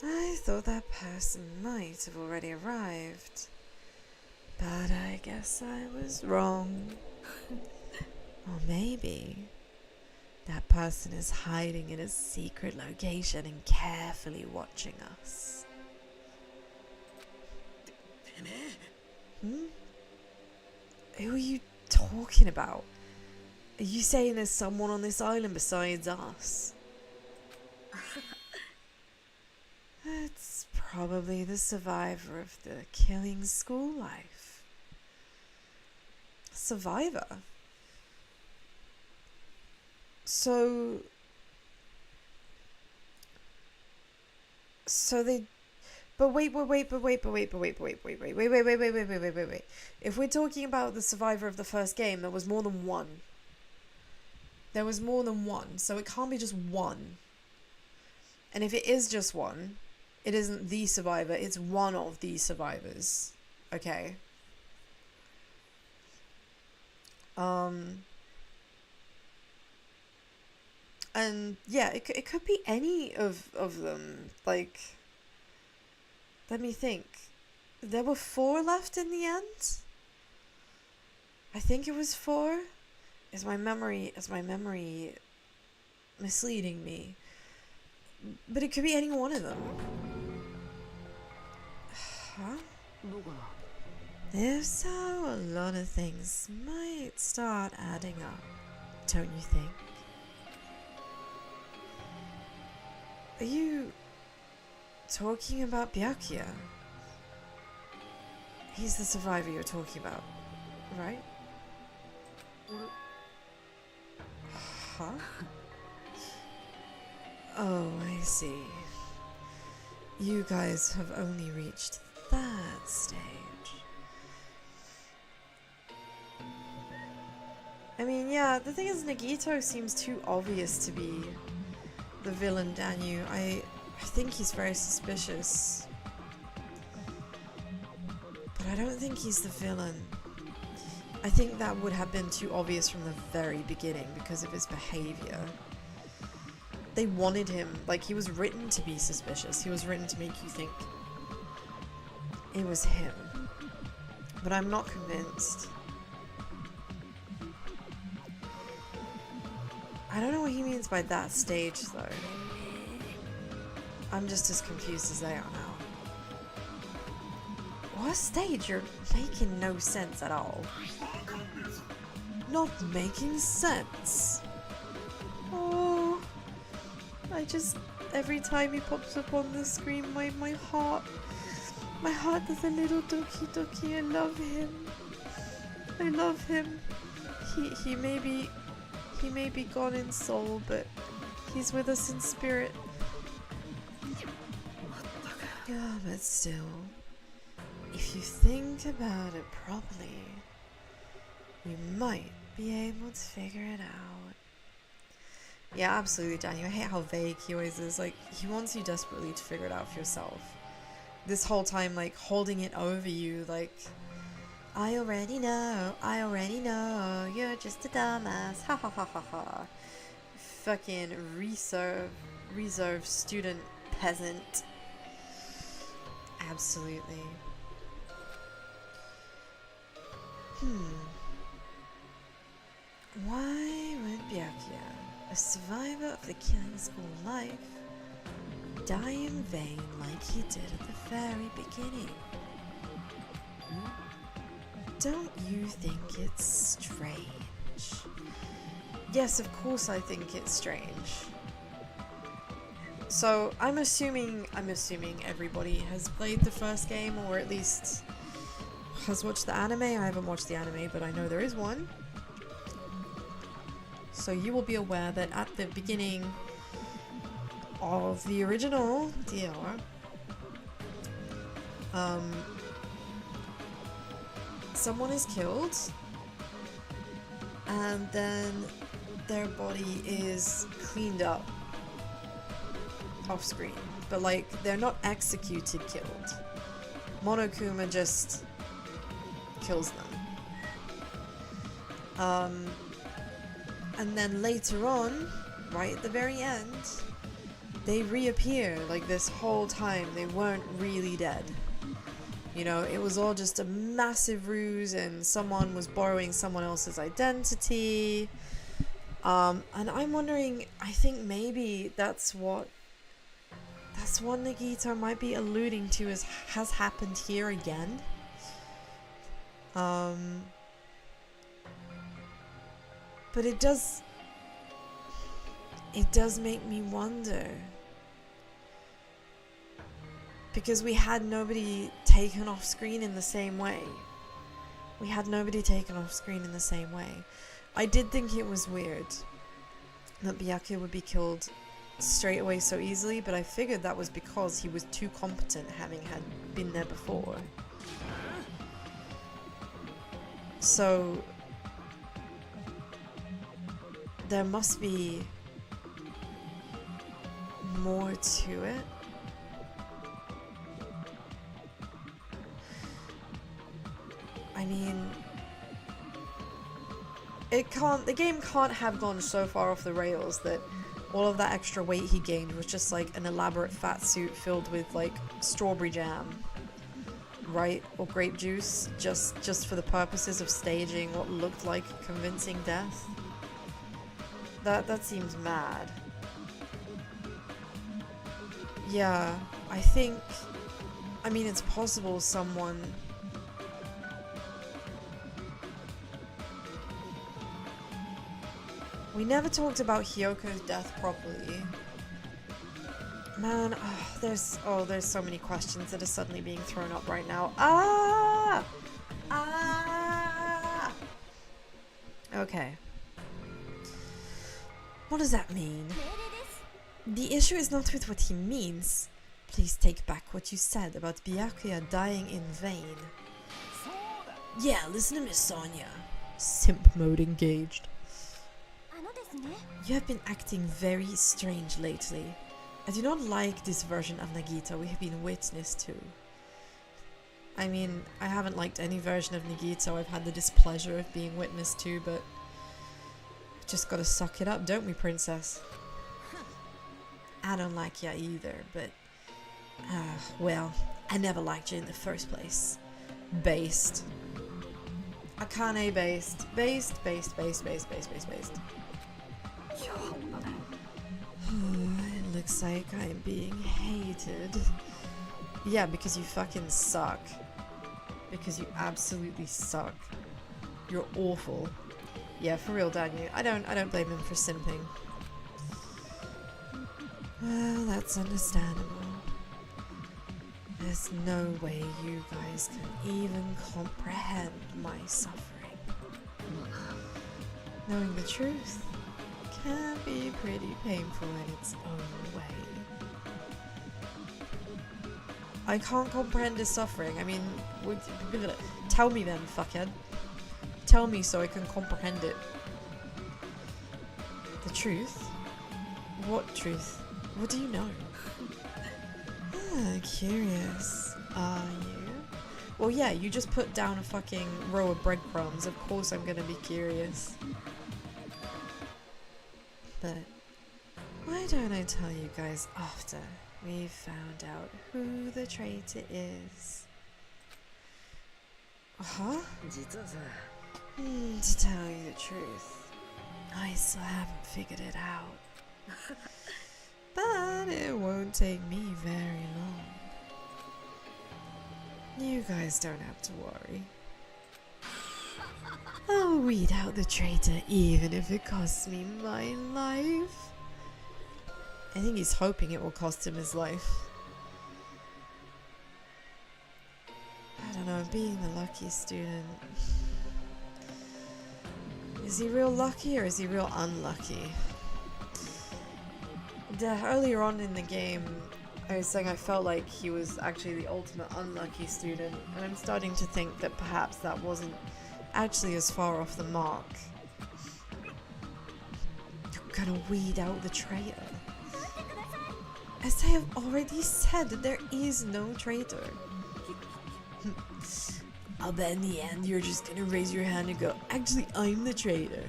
I thought that person might have already arrived, but I guess I was wrong. Or maybe that person is hiding in a secret location and carefully watching us. Who are you talking about? Are you saying there's someone on this island besides us? It's probably the survivor of the killing school life. Survivor? So they... But wait. If we're talking about the survivor of the first game, there was more than one. So it can't be just one. And if it is just one, it isn't the survivor, it's one of the survivors. Okay. And yeah, it could be any of them. Like, let me think. There were 4 left in the end? I think it was 4. Is my memory misleading me? But it could be any one of them. Huh? If so, a lot of things might start adding up, don't you think? Are you talking about Byakuya? He's the survivor you're talking about, right? Huh? Oh, I see. You guys have only reached that stage. I mean, yeah, the thing is, Nagito seems too obvious to be the villain, Danyu. I think he's very suspicious. But I don't think he's the villain. I think that would have been too obvious from the very beginning because of his behavior. They wanted him, like, he was written to be suspicious. He was written to make you think it was him. But I'm not convinced. I don't know what he means by that stage, though. I'm just as confused as they are now. What stage? You're making no sense at all. Not making sense. Oh, I just, every time he pops up on the screen, my heart does a little doki. I love him. He He may be gone in soul, but he's with us in spirit. Yeah, but still, if you think about it properly, you might be able to figure it out. Yeah, absolutely, Daniel. I hate how vague he always is. Like, he wants you desperately to figure it out for yourself. This whole time, like, holding it over you, like, I already know, you're just a dumbass, ha ha ha ha ha. Fucking reserve student peasant. Absolutely. Why would Byakuya, a survivor of the killing school life, die in vain like he did at the very beginning? Don't you think it's strange? Yes, of course I think it's strange. So I'm assuming everybody has played the first game, or at least has watched the anime. I haven't watched the anime, but I know there is one. So you will be aware that at the beginning of the original DR, someone is killed, and then their body is cleaned up off screen, but like they're not executed killed. Monokuma just kills them. And then later on, right at the very end, they reappear. Like, this whole time they weren't really dead. You know, it was all just a massive ruse, and someone was borrowing someone else's identity. And I'm wondering, I think maybe that's what Nagito might be alluding to has happened here again. But it does make me wonder, because we had nobody taken off screen in the same way. I did think it was weird that Byakuya would be killed straight away so easily, but I figured that was because he was too competent, having had been there before. So there must be more to it. I mean, the game can't have gone so far off the rails that all of that extra weight he gained was just like an elaborate fat suit filled with like strawberry jam, right? Or grape juice, just for the purposes of staging what looked like convincing death. That seems mad. Yeah, I mean, it's possible someone... We never talked about Hyoko's death properly. Man, there's so many questions that are suddenly being thrown up right now. Okay. What does that mean? The issue is not with what he means. Please take back what you said about Byakuya dying in vain. Yeah, listen to Miss Sonia. Simp mode engaged. You have been acting very strange lately. I do not like this version of Nagito we have been witness to. I mean, I haven't liked any version of Nagito I've had the displeasure of being witness to, but just gotta suck it up, don't we, princess? I don't like ya either, but well, I never liked you in the first place. Based. Akane based. Based. It looks like I'm being hated. Yeah, because you fucking suck. Because you absolutely suck. You're awful. Yeah, for real, Daniel. I don't blame him for simping. Well, that's understandable. There's no way you guys can even comprehend my suffering. Knowing the truth, can be pretty painful in its own way. I can't comprehend his suffering. I mean, tell me then, fuckhead. Tell me so I can comprehend it. The truth? What truth? What do you know? Ah, curious. Are you? Well, yeah, you just put down a fucking row of breadcrumbs. Of course I'm gonna be curious. But why don't I tell you guys after we've found out who the traitor is? Huh? To tell you the truth, I still haven't figured it out. But it won't take me very long. You guys don't have to worry. I'll weed out the traitor even if it costs me my life. I think he's hoping it will cost him his life. I don't know, being the lucky student. Is he real lucky or is he real unlucky? Earlier on in the game, I was saying I felt like he was actually the ultimate unlucky student, and I'm starting to think that perhaps that wasn't actually as far off the mark. You're gonna weed out the traitor. As I have already said, there is no traitor. I'll bet in the end you're just gonna raise your hand and go, actually I'm the traitor,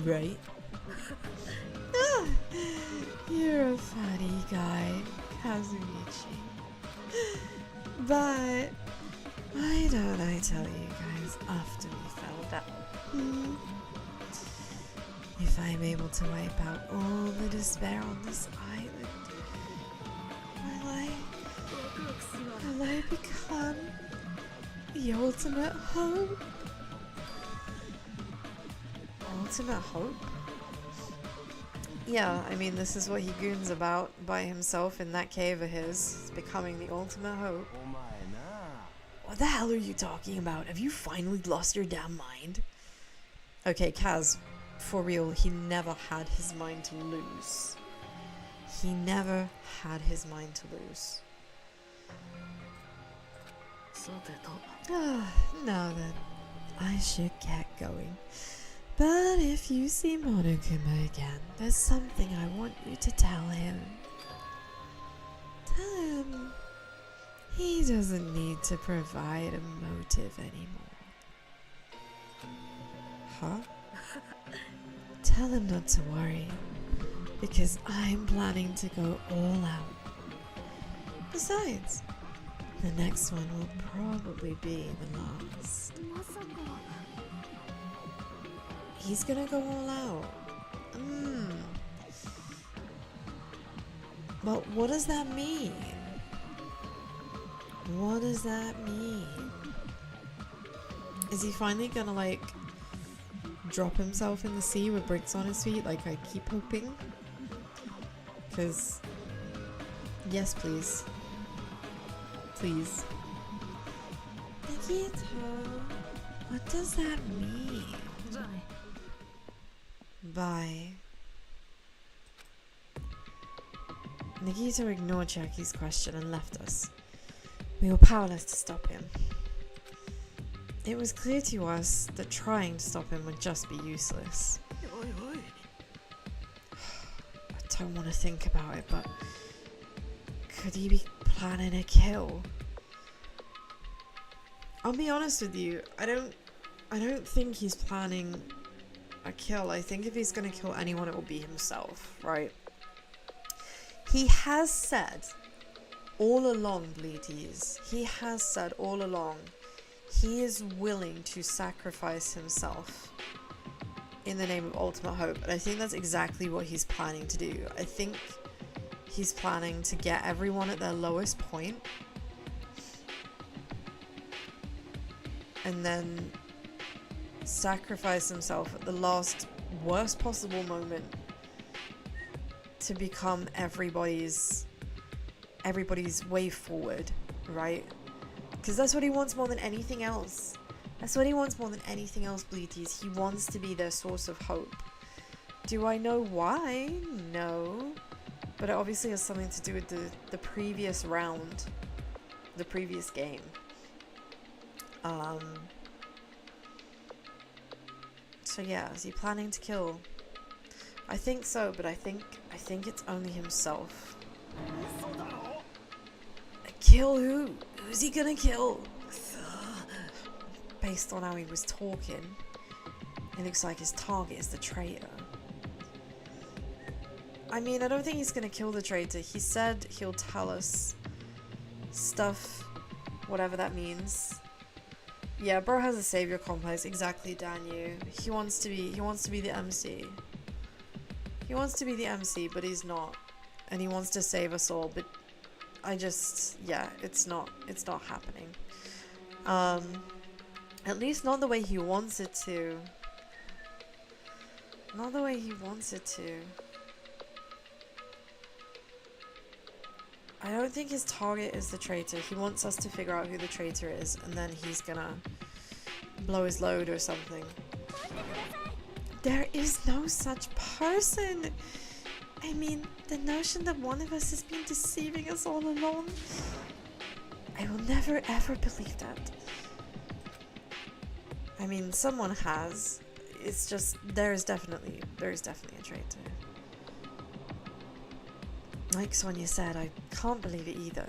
right? You're a funny guy, Kazuichi. But why don't I tell you guys after we found out? If I'm able to wipe out all the despair on this island, will I become the ultimate hope? Ultimate hope? Yeah, I mean, this is what he goons about by himself in that cave of his, becoming the ultimate hope. What the hell are you talking about? Have you finally lost your damn mind? Okay, Kaz, for real, he never had his mind to lose. He never had his mind to lose. Now then, I should get going. But if you see Monokuma again, there's something I want you to tell him. Tell him he doesn't need to provide a motive anymore. Huh? Tell him not to worry, because I'm planning to go all out. Besides, the next one will probably be the last. He's gonna go all out. But what does that mean? What does that mean? Is he finally gonna, like, drop himself in the sea with bricks on his feet like I keep hoping? Because, yes please. Please. Nagito, what does that mean? Bye. Nagito ignored Cherokee question and left us. We were powerless to stop him. It was clear to us that trying to stop him would just be useless. I don't want to think about it, but could he be planning a kill? I'll be honest with you, I don't think he's planning a kill. I think if he's gonna kill anyone, it will be himself, right? He has said all along, Bleeties, he has said all along he is willing to sacrifice himself in the name of ultimate hope, and I think that's exactly what he's planning to do. I think he's planning to get everyone at their lowest point and then sacrifice himself at the last worst possible moment to become everybody's way forward, right? Because that's what he wants more than anything else. That's what he wants more than anything else, Bleeties. He wants to be their source of hope. Do I know why? No. But it obviously has something to do with the previous round. The previous game. So yeah, is he planning to kill? I think so, but I think it's only himself. Kill who? Who's he gonna kill? Based on how he was talking, it looks like his target is the traitor. I mean, I don't think he's gonna kill the traitor. He said he'll tell us stuff, whatever that means. Yeah, bro has a savior complex. Exactly, Danu. He wants to be the MC. He wants to be the MC, but he's not, and he wants to save us all. But yeah, it's not happening. At least not the way he wants it to. Not the way he wants it to. I don't think his target is the traitor. He wants us to figure out who the traitor is, and then he's gonna blow his load or something. There is no such person! I mean, the notion that one of us has been deceiving us all along. I will never ever believe that. I mean, someone has. It's just, there is definitely a traitor. Like Sonia said, I can't believe it either.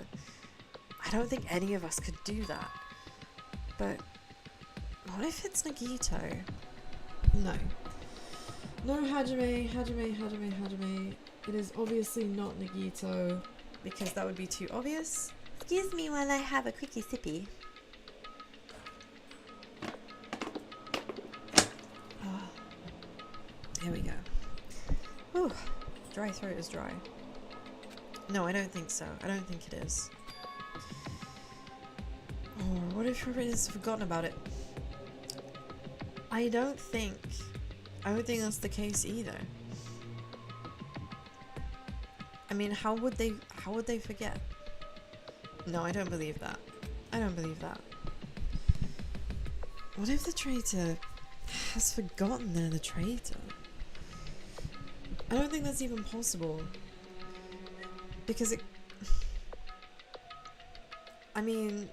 I don't think any of us could do that. But what if it's Nagito? No. No, Hajime. It is obviously not Nagito, because that would be too obvious. Excuse me while I have a quickie sippy. Oh, here we go. Whew, dry throat is dry. No, I don't think so. I don't think it is. Or what if everybody's forgotten about it? I don't think that's the case either. I mean, how would they forget? No, I don't believe that. I don't believe that. What if the traitor has forgotten they're the traitor? I don't think that's even possible. Because I mean,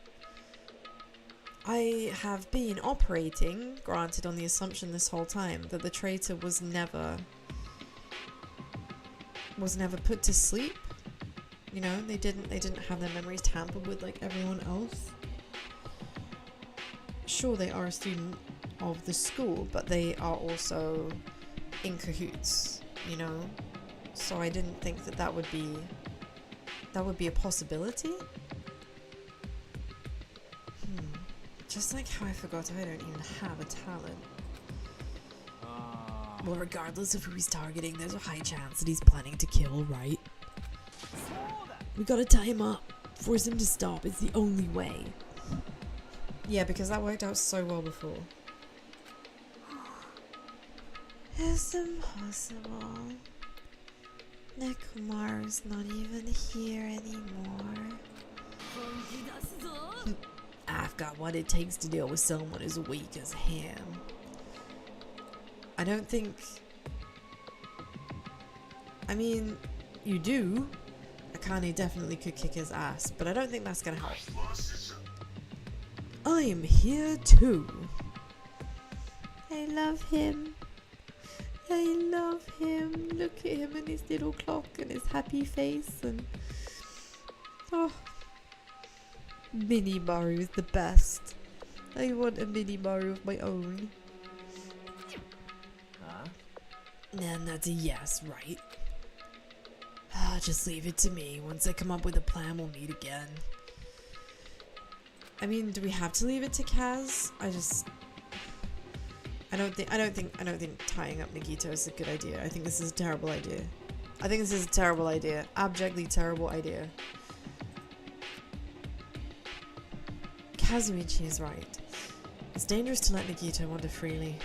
I have been operating, granted, on the assumption this whole time that the traitor was never put to sleep. You know, they didn't have their memories tampered with like everyone else. Sure, they are a student of the school, but they are also in cahoots, you know? So I didn't think that would be a possibility. Just like how I forgot I don't even have a talent. Well, regardless of who he's targeting, there's a high chance that he's planning to kill, right? We gotta tie him up, force him to stop, it's the only way. Yeah, because that worked out so well before. It's impossible. Nekomaru's not even here anymore. I've got what it takes to deal with someone as weak as him. I don't think... I mean, you do. Akane definitely could kick his ass, but I don't think that's gonna help. I am here too. I love him. I love him. Look at him and his little clock and his happy face and... Oh. Mini Maru is the best. I want a Mini Maru of my own. And that's a yes, right? Just leave it to me. Once I come up with a plan, we'll meet again. I mean, do we have to leave it to Kaz? I don't think tying up Nagito is a good idea. I think this is a terrible idea. Abjectly terrible idea. Kazuichi is right. It's dangerous to let Nagito wander freely.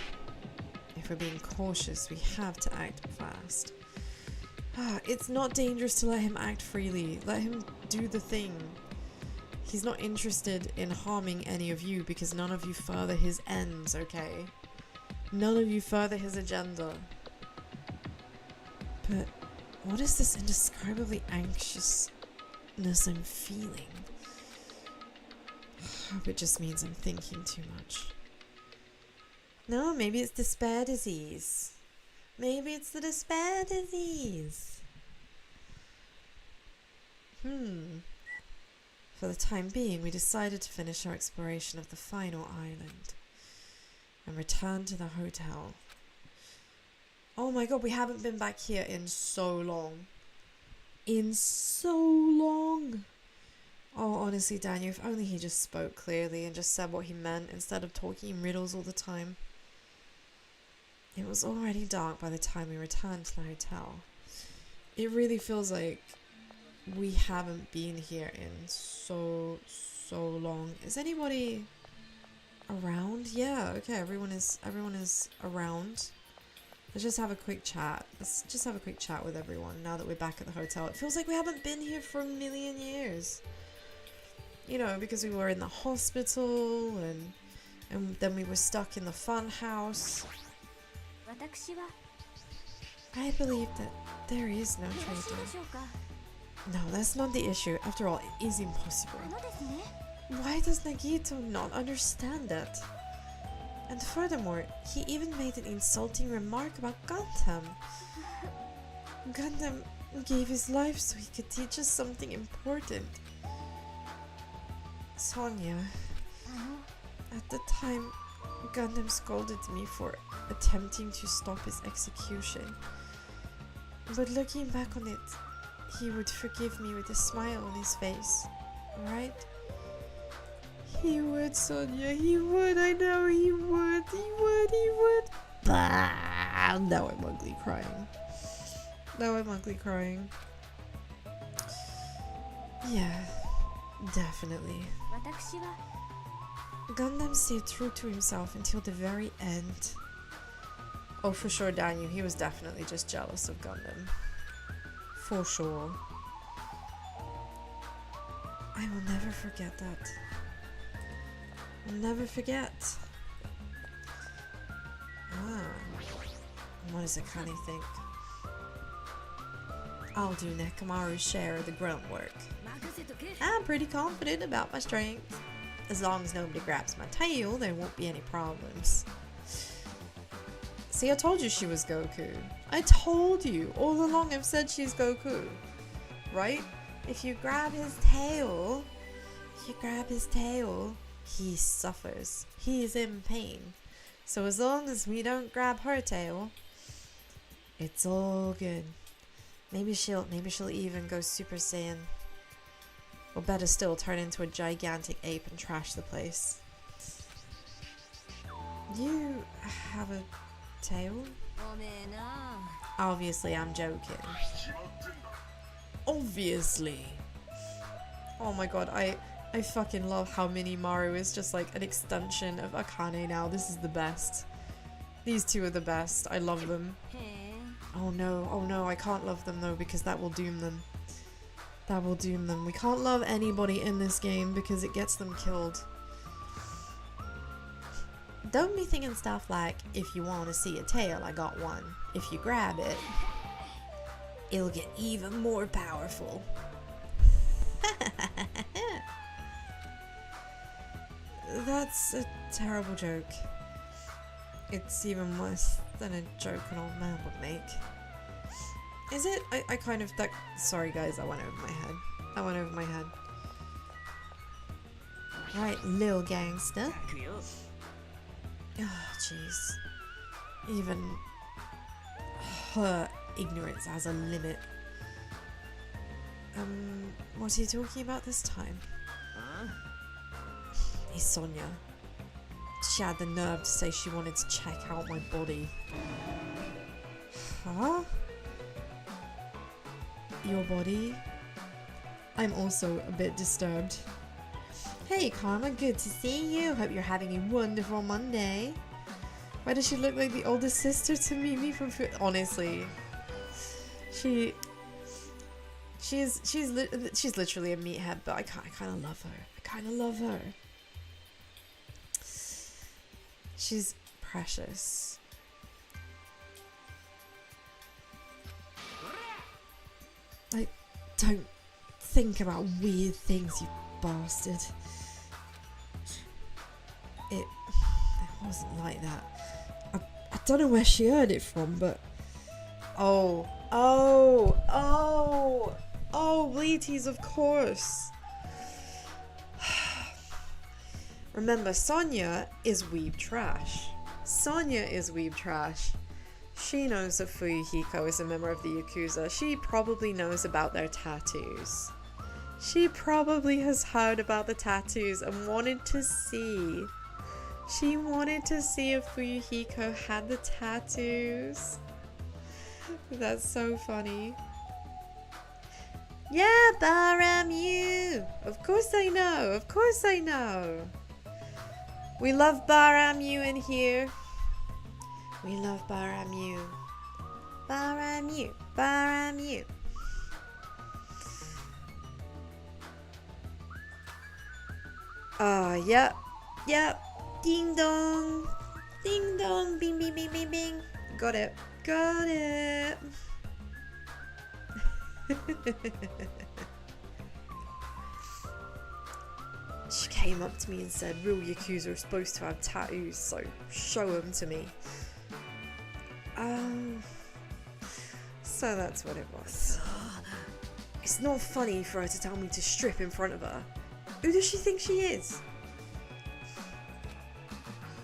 If we're being cautious, we have to act fast. It's not dangerous to let him act freely. Let him do the thing. He's not interested in harming any of you because none of you further his ends, okay? None of you further his agenda. But what is this indescribably anxiousness I'm feeling? I hope it just means I'm thinking too much. No, maybe it's despair disease. Maybe it's the despair disease. For the time being, we decided to finish our exploration of the final island and return to the hotel. Oh my god, we haven't been back here in so long. Oh, honestly, Daniel, if only he just spoke clearly and just said what he meant instead of talking in riddles all the time. It was already dark by the time we returned to the hotel. It really feels like we haven't been here in so long. Is anybody around? Yeah, okay, everyone is around. Let's just have a quick chat. Let's just have a quick chat with everyone now that we're back at the hotel. It feels like we haven't been here for a million years. You know, because we were in the hospital and then we were stuck in the fun house. I believe that there is no traitor. No, that's not the issue. After all, it is impossible. Why does Nagito not understand that? And furthermore, he even made an insulting remark about Gundam. Gundam gave his life so he could teach us something important. Sonia, at the time, Gundam scolded me for attempting to stop his execution. But looking back on it, he would forgive me with a smile on his face, right? He would, Sonia, he would, I know he would. Bah! Now I'm ugly crying. Yeah, definitely. Gundam stayed true to himself until the very end. Oh, for sure, Daniel, he was definitely just jealous of Gundam. For sure. I will never forget that. I'll never forget. What does Akane think? I'll do Nekomaru's share of the grunt work. I'm pretty confident about my strength. As long as nobody grabs my tail, there won't be any problems. See, I told you she was Goku. I told you. All along I've said she's Goku. Right? If you grab his tail, he suffers. He is in pain. So as long as we don't grab her tail, it's all good. Maybe she'll even go Super Saiyan. Or better still, turn into a gigantic ape and trash the place. You have a tail? Obviously, I'm joking. Obviously. Oh my god, I fucking love how Minimaru is just like an extension of Akane now. This is the best. These two are the best. I love them. Oh no, I can't love them though because that will doom them. We can't love anybody in this game because it gets them killed. Don't be thinking stuff like, if you want to see a tail, I got one. If you grab it, it'll get even more powerful. That's a terrible joke. It's even worse than a joke an old man would make. Is it? I kind of... Sorry guys, I went over my head. Right, lil gangster. Oh, jeez. Even her ignorance has a limit. What are you talking about this time? It's Sonia. She had the nerve to say she wanted to check out my body. Huh? Your body? I'm also a bit disturbed. Hey Karma, good to see you. Hope you're having a wonderful Monday. Why does she look like the oldest sister to Mimi from honestly? She's literally a meathead, but I kind of love her. She's precious. Like, don't think about weird things, you bastard. It wasn't like that. I don't know where she heard it from, but... Oh, Bleaties, of course. Remember, Sonia is weeb trash. She knows that Fuyuhiko is a member of the Yakuza. She probably knows about their tattoos. She probably has heard about the tattoos and wanted to see. She wanted to see if Fuyuhiko had the tattoos. That's so funny. Yeah, Baramu! Of course I know. We love Baramu in here. We love Baramu. Baramu. Yep. Ding dong, bing, bing. Got it. She came up to me and said, real Yakuza are supposed to have tattoos, so show them to me. So that's what it was. It's not funny for her to tell me to strip in front of her. Who does she think she is?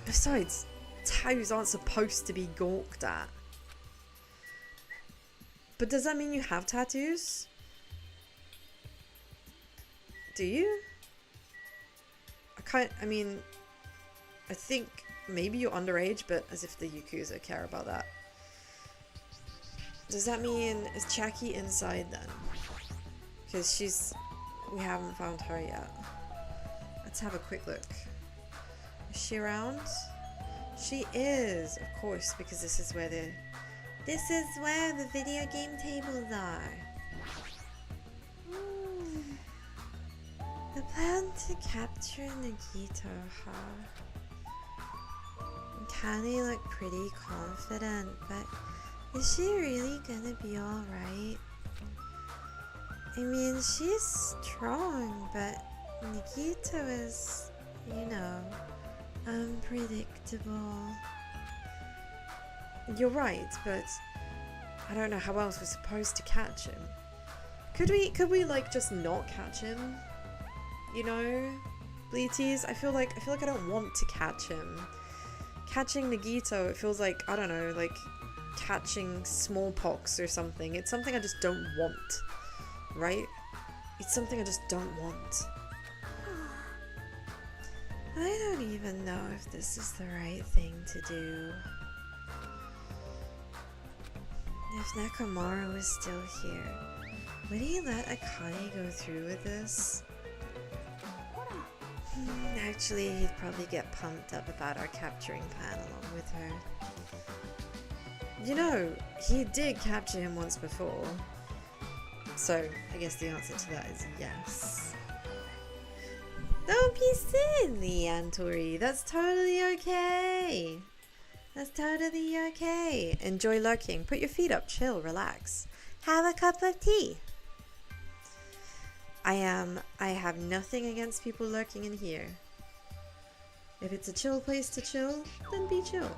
Besides, tattoos aren't supposed to be gawked at. But does that mean you have tattoos? Do you? I think maybe you're underage, but as if the Yakuza care about that. Does that mean, is Chaki inside then? Because we haven't found her yet. Let's have a quick look. Is she around? She is, of course, because this is where the video game tables are. The plan to capture Nagito, huh? Kani looked pretty confident, but is she really gonna be alright? I mean, she's strong, but Nagito is, unpredictable. You're right, but I don't know how else we're supposed to catch him. Could we like just not catch him? Bleaties? I feel like I don't want to catch him. Catching Nagito, it feels like, I don't know, like catching smallpox or something. It's something I just don't want. Right? It's something I just don't want. I don't even know if this is the right thing to do. If Nekomaru was still here, would he let Akane go through with this? Actually, he'd probably get pumped up about our capturing plan along with her. He did capture him once before. So, I guess the answer to that is yes. Don't be silly, Antori. That's totally okay. Enjoy lurking. Put your feet up, chill, relax. Have a cup of tea. I have nothing against people lurking in here. If it's a chill place to chill, then be chill.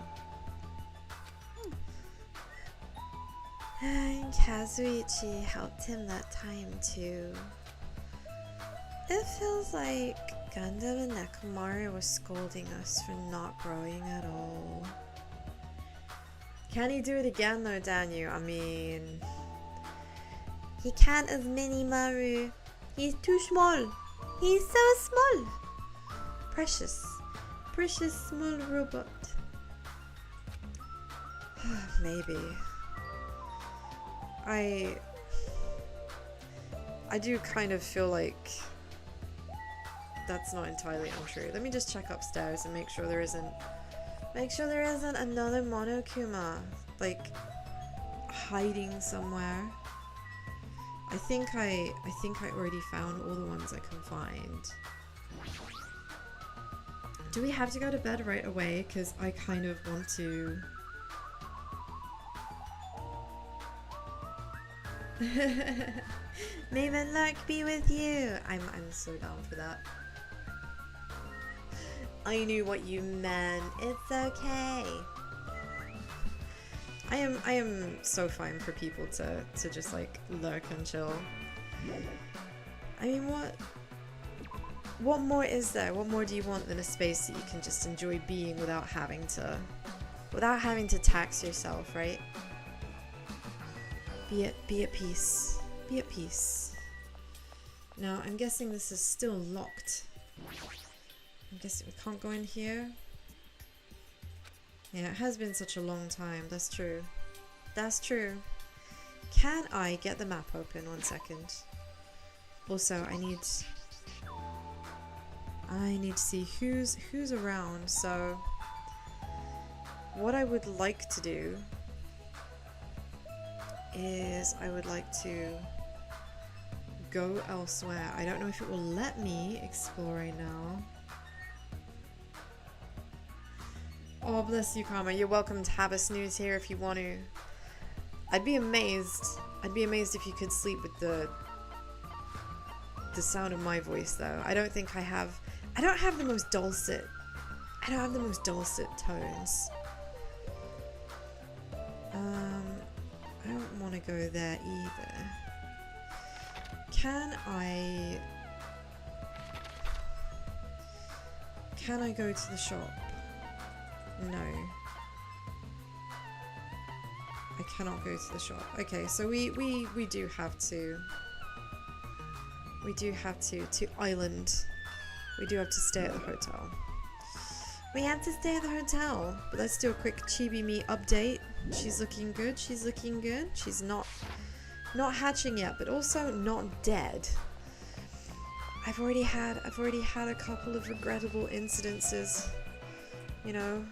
And Kazuichi helped him that time too. It feels like Gundam and Nekomaru was scolding us for not growing at all. Can he do it again though, Daniel? I mean... He can't as Minimaru. He's too small. He's so small. Precious small robot. Maybe. I do kind of feel like that's not entirely untrue. Let me just check upstairs and make sure there isn't another Monokuma like hiding somewhere. I think I already found all the ones I can find. Do we have to go to bed right away? Because I kind of want to... May the luck be with you. I'm so down for that. I knew what you meant. It's okay. I am so fine for people to just like lurk and chill. I mean, what more is there? What more do you want than a space that you can just enjoy being without having to tax yourself, right? Be at peace. Be at peace. Now, I'm guessing this is still locked. I'm guessing we can't go in here. Yeah, it has been such a long time. That's true. That's true. Can I get the map open? 1 second. Also, I need to see who's around. So, what I would like to do is I would like to go elsewhere. I don't know if it will let me explore right now. Oh, bless you, Karma. You're welcome to have a snooze here if you want to. I'd be amazed. I'd be amazed if you could sleep with the sound of my voice, though. I don't think I have... I don't have the most dulcet... I don't have the most dulcet tones. I don't want to go there either. Can I go to the shop? No. I cannot go to the shop. Okay, so we do have to... We do have to island. We do have to stay at the hotel. We have to stay at the hotel. But let's do a quick Chibi Me update. She's looking good. She's looking good. She's not hatching yet, but also not dead. I've already had a couple of regrettable incidences, you know,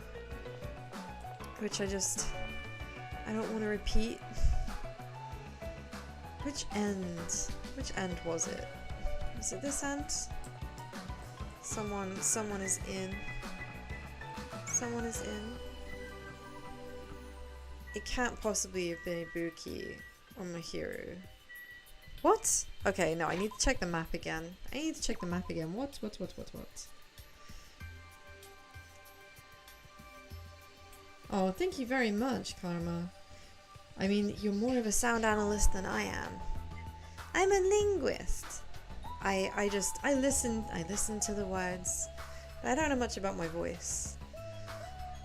which I don't want to repeat. Which end was it? Was it this end? Someone is in. Someone is in. It can't possibly have been Ibuki or Mahiru. What? Okay, no, I need to check the map again. What? Oh, thank you very much, Karma. I mean, you're more of a sound analyst than I am. I'm a linguist. I listen to the words, but I don't know much about my voice.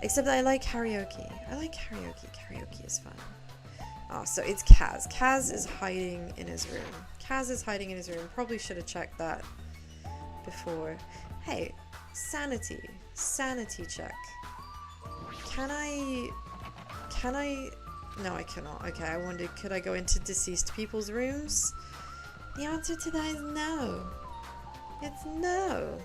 Except that I like karaoke. Karaoke is fun. Oh, so it's Kaz. Kaz is hiding in his room. Probably should have checked that before. Hey, sanity check. Can I... No, I cannot. Okay, I wondered, could I go into deceased people's rooms? The answer to that is no. It's no.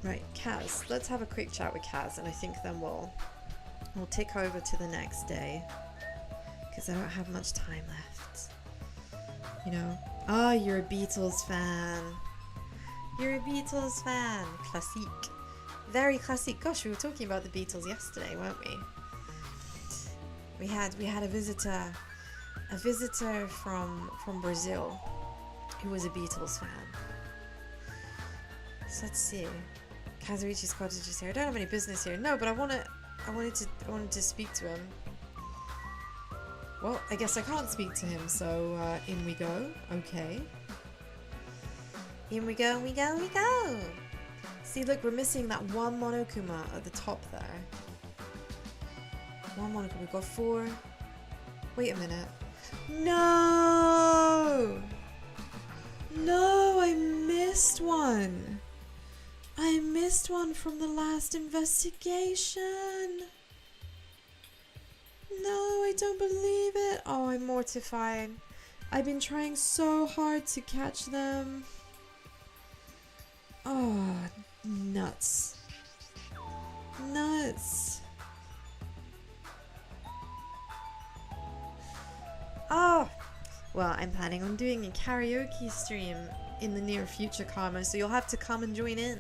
Right, Kaz. Let's have a quick chat with Kaz, and I think then we'll tick over to the next day, because I don't have much time left. You know? Oh, you're a Beatles fan. Classique. Very classique. Gosh, we were talking about the Beatles yesterday, weren't we? We had a visitor from Brazil who was a Beatles fan. So let's see. Kazuichi's cottage is here. I don't have any business here. No, but I wanted to speak to him. Well, I guess I can't speak to him, so in we go. Okay. In we go. See, look, we're missing that one Monokuma at the top there. One Monokuma. We've got 4. Wait a minute. No! No, I missed one. I missed one from the last investigation. No, I don't believe it. Oh, I'm mortified. I've been trying so hard to catch them. Oh, nuts. Oh, well, I'm planning on doing a karaoke stream in the near future, Karma, so you'll have to come and join in.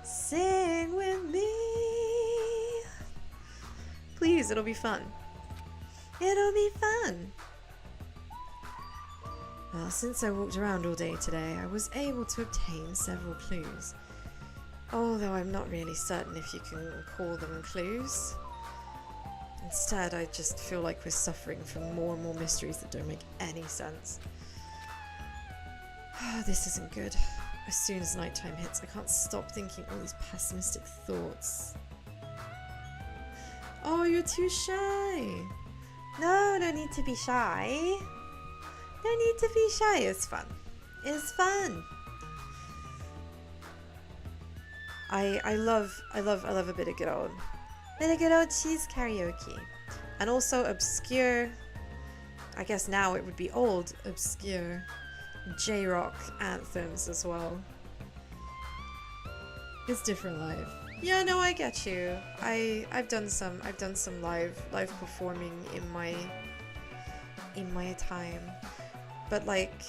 Sing with me. Please, it'll be fun. It'll be fun. Well, since I walked around all day today, I was able to obtain several clues. Although I'm not really certain if you can call them clues. Instead, I just feel like we're suffering from more and more mysteries that don't make any sense. This isn't good. As soon as nighttime hits, I can't stop thinking all these pessimistic thoughts. Oh, you're too shy. No, no need to be shy. No need to be shy. It's fun. It's fun. I love a bit of good old cheese karaoke. And also obscure, I guess now it would be old, obscure J-rock anthems as well. It's different live. Yeah, no, I get you. I've done some live performing in my time. But like,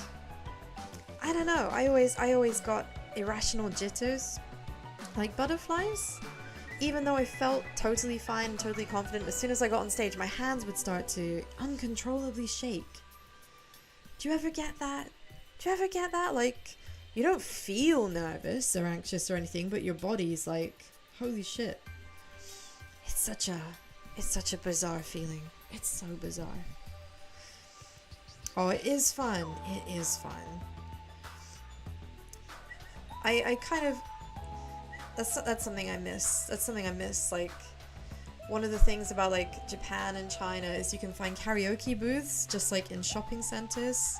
I don't know, I always got irrational jitters, like butterflies. Even though I felt totally fine and totally confident, as soon as I got on stage, my hands would start to uncontrollably shake. Do you ever get that? Like, you don't feel nervous or anxious or anything, but your body's like, holy shit. It's such a bizarre feeling. It's so bizarre. Oh, it is fun. It is fun. I kind of... That's something I miss. That's something I miss. Like, one of the things about like Japan and China is you can find karaoke booths just like in shopping centers,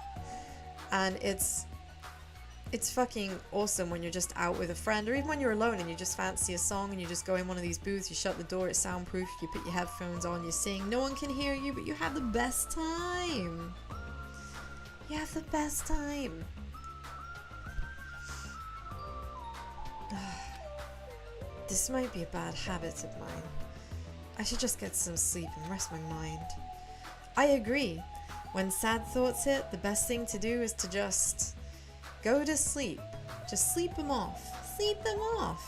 and it's fucking awesome when you're just out with a friend, or even when you're alone and you just fancy a song and you just go in one of these booths, you shut the door, it's soundproof, you put your headphones on, you sing, no one can hear you, but you have the best time. You have the best time. This might be a bad habit of mine. I should just get some sleep and rest my mind. I agree. When sad thoughts hit, the best thing to do is to just go to sleep. Just sleep them off. Sleep them off.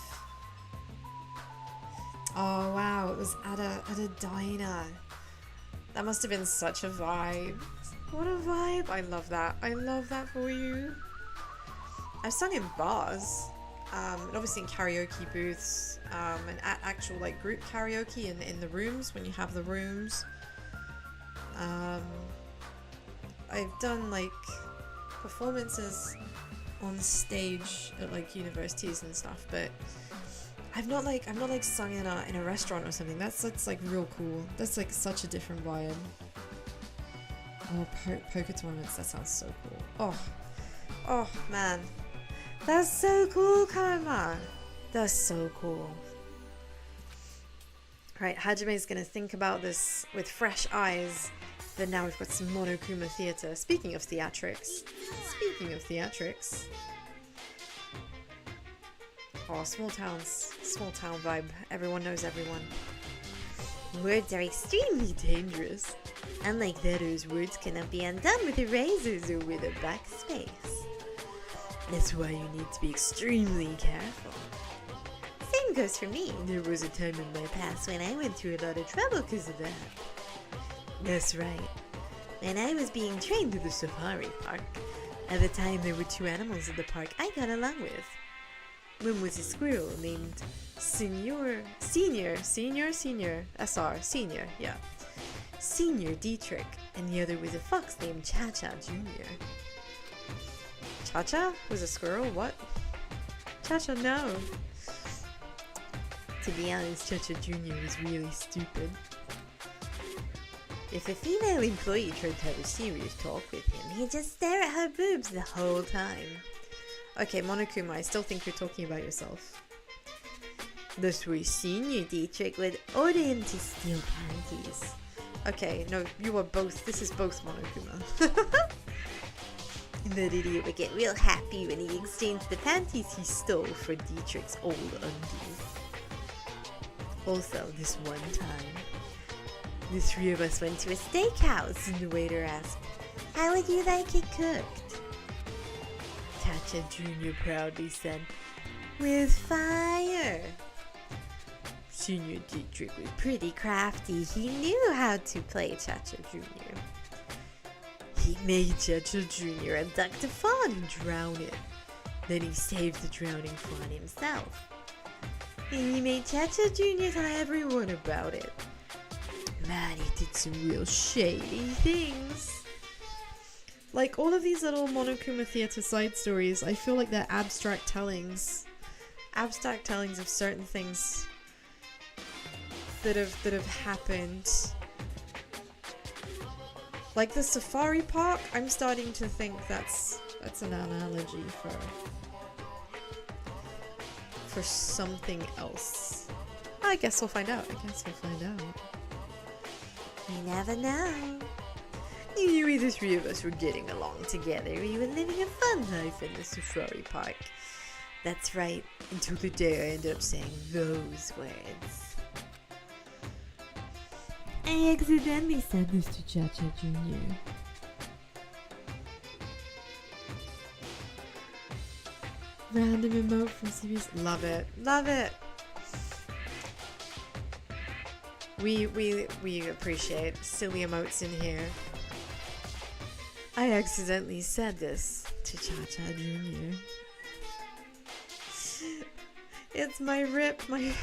Oh wow, it was at a diner. That must have been such a vibe. What a vibe. I love that. I love that for you. I've sung in bars. And obviously in karaoke booths, and at actual like group karaoke in the rooms when you have the rooms. I've done like performances on stage at like universities and stuff, but I've not sung in a restaurant or something. That's like real cool. That's like such a different vibe. Oh, poker tournaments. That sounds so cool. Oh man. That's so cool, Karma. That's so cool. Right, Hajime's gonna think about this with fresh eyes. But now we've got some Monokuma theatre. Speaking of theatrics. Oh, small town vibe. Everyone knows everyone. Words are extremely dangerous. Unlike those, words cannot be undone with erasers or with a backspace. That's why you need to be extremely careful. Same goes for me. There was a time in my past when I went through a lot of trouble because of that. That's right. When I was being trained to the safari park, at the time there were two animals at the park I got along with. One was a squirrel named Senior, yeah. Senior Dietrich, and the other was a fox named Cha-Cha Jr. Cha-Cha? Was a squirrel? What? Cha-Cha, no. To be honest, Cha-Cha Jr. was really stupid. If a female employee tried to have a serious talk with him, he'd just stare at her boobs the whole time. Okay, Monokuma, I still think you're talking about yourself. That's why Senior Dietrich would order him to steal panties. Okay, no, you are both. This is both Monokuma. And that idiot would get real happy when he exchanged the panties he stole for Dietrich's old undies. Also, this one time, the three of us went to a steakhouse and the waiter asked, "How would you like it cooked?" Cha-Cha Jr. proudly said, "With fire." Senior Dietrich was Pretty crafty. He knew how to play Cha-Cha Jr. He made Cha-Cha Jr. abduct a fawn and drown it. Then he saved the drowning fawn himself. And he made Cha-Cha Jr. tell everyone about it. Man, he did some real shady things. Like, all of these little Monokuma Theatre side stories, I feel like they're abstract tellings. Abstract tellings of certain things that have happened. Like the safari park, I'm starting to think that's an analogy for something else. I guess we'll find out. You never know. You knew the three of us were getting along together. We were living a fun life in the safari park. That's right. Until the day I ended up saying those words. I accidentally said this to Cha-Cha Jr. Random emote from CBS. Love it. We appreciate silly emotes in here. I accidentally said this to Cha-Cha Jr. It's my rip, my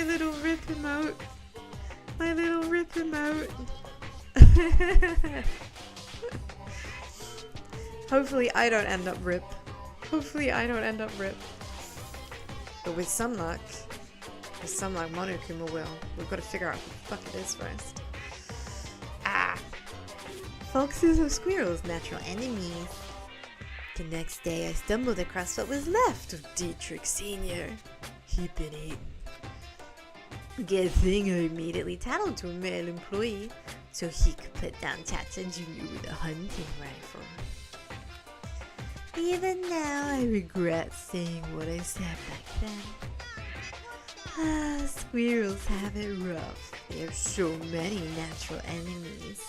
little rip emote. My little rip emote. Hopefully I don't end up rip. But with some luck, Monokuma will. We've got to figure out what the fuck it is first. Foxes or squirrels, natural enemies. The next day I stumbled across what was left of Dietrich Sr. He'd been eaten. Good thing I immediately tattled to a male employee so he could put down Cha-Cha Jr. with a hunting rifle. Even now I regret saying what I said back then. Squirrels have it rough. They have so many natural enemies.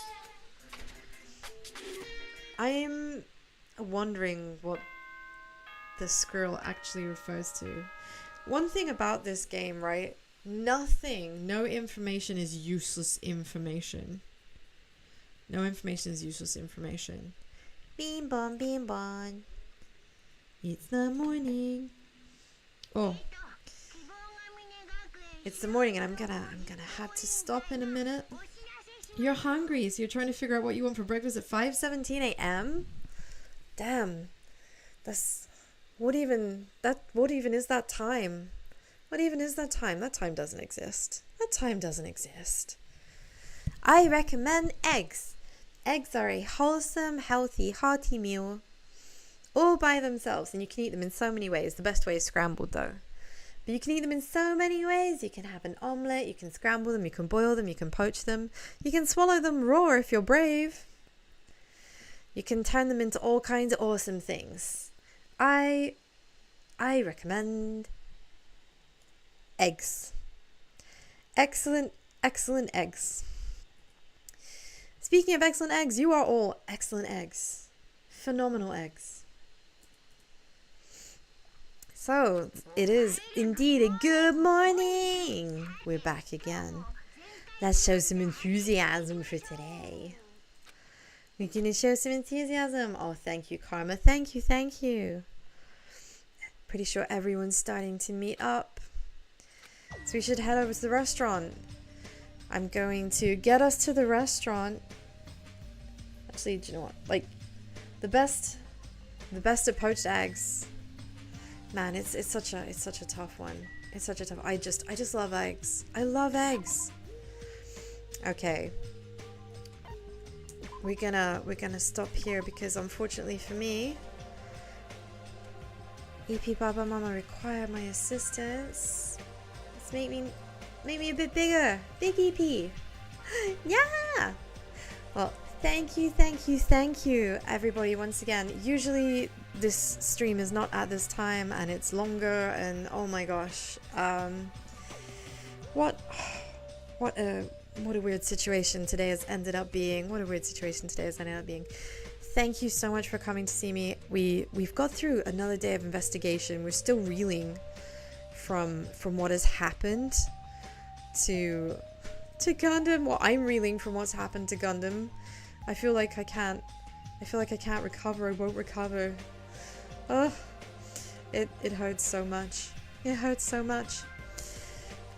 I'm wondering what the squirrel actually refers to. One thing about this game, right? No information is useless information. No information is useless information. Beam bon, beam bon. It's the morning. Oh. It's the morning and I'm gonna have to stop in a minute. You're hungry, so you're trying to figure out what you want for breakfast at 5:17 a.m.? Damn. What even is that time? What even is that time? That time doesn't exist. I recommend eggs. Eggs are a wholesome, healthy, hearty meal all by themselves, and you can eat them in so many ways. The best way is scrambled though. But you can eat them in so many ways. You can have an omelette, you can scramble them, you can boil them, you can poach them. You can swallow them raw if you're brave. You can turn them into all kinds of awesome things. I recommend eggs. Excellent eggs. Speaking of excellent eggs, you are all excellent eggs. Phenomenal eggs. So, it is indeed a good morning. We're back again. Let's show some enthusiasm for today. We're going to show some enthusiasm. Oh, thank you, Karma. Thank you. Pretty sure everyone's starting to meet up. So we should head over to the restaurant. I'm going to get us to the restaurant. Actually, do you know what? Like, the best of poached eggs. Man, it's such a tough one. I just love eggs. I love eggs. Okay. We're gonna stop here because unfortunately for me, EP Baba Mama require my assistance. Let's make me a bit bigger. Big EP. Yeah. Well, thank you, everybody, once again. Usually this stream is not at this time and it's longer, and oh my gosh. What a weird situation today has ended up being. Thank you so much for coming to see me. We've got through another day of investigation. We're still reeling from what has happened to Gundam. Well, I'm reeling from what's happened to Gundam. I feel like I can't recover. I won't recover. Oh, it hurts so much. It hurts so much.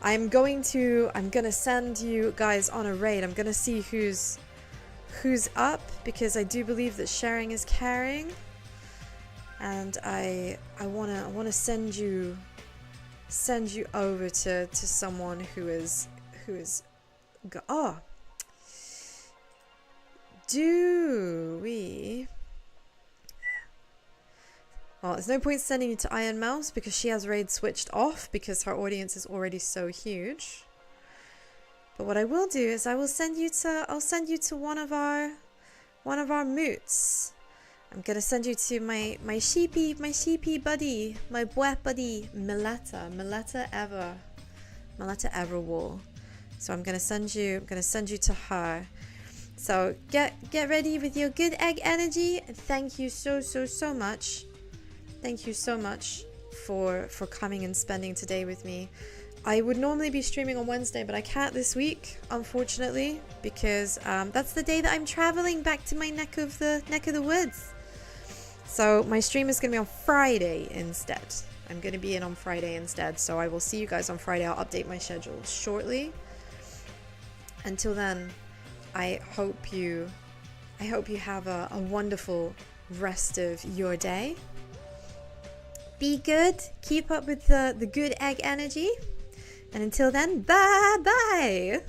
I'm gonna send you guys on a raid. I'm gonna see who's up, because I do believe that sharing is caring. And I wanna send you over to someone who is do we? Well, there's no point sending you to Iron Mouse because she has raid switched off because her audience is already so huge. But what I will do is I'll send you to one of our moots. I'm gonna send you to my sheepy buddy, my boy buddy, Miletta Everwall. So I'm gonna send you to her. So get ready with your good egg energy. Thank you so much. Thank you so much for coming and spending today with me. I would normally be streaming on Wednesday, but I can't this week, unfortunately, because that's the day that I'm traveling back to my neck of the woods. So my stream is going to be on Friday instead. I'm going to be in on Friday instead, so I will see you guys on Friday. I'll update my schedule shortly. Until then, I hope you have a wonderful rest of your day. Be good. Keep up with the good egg energy. And until then, bye bye.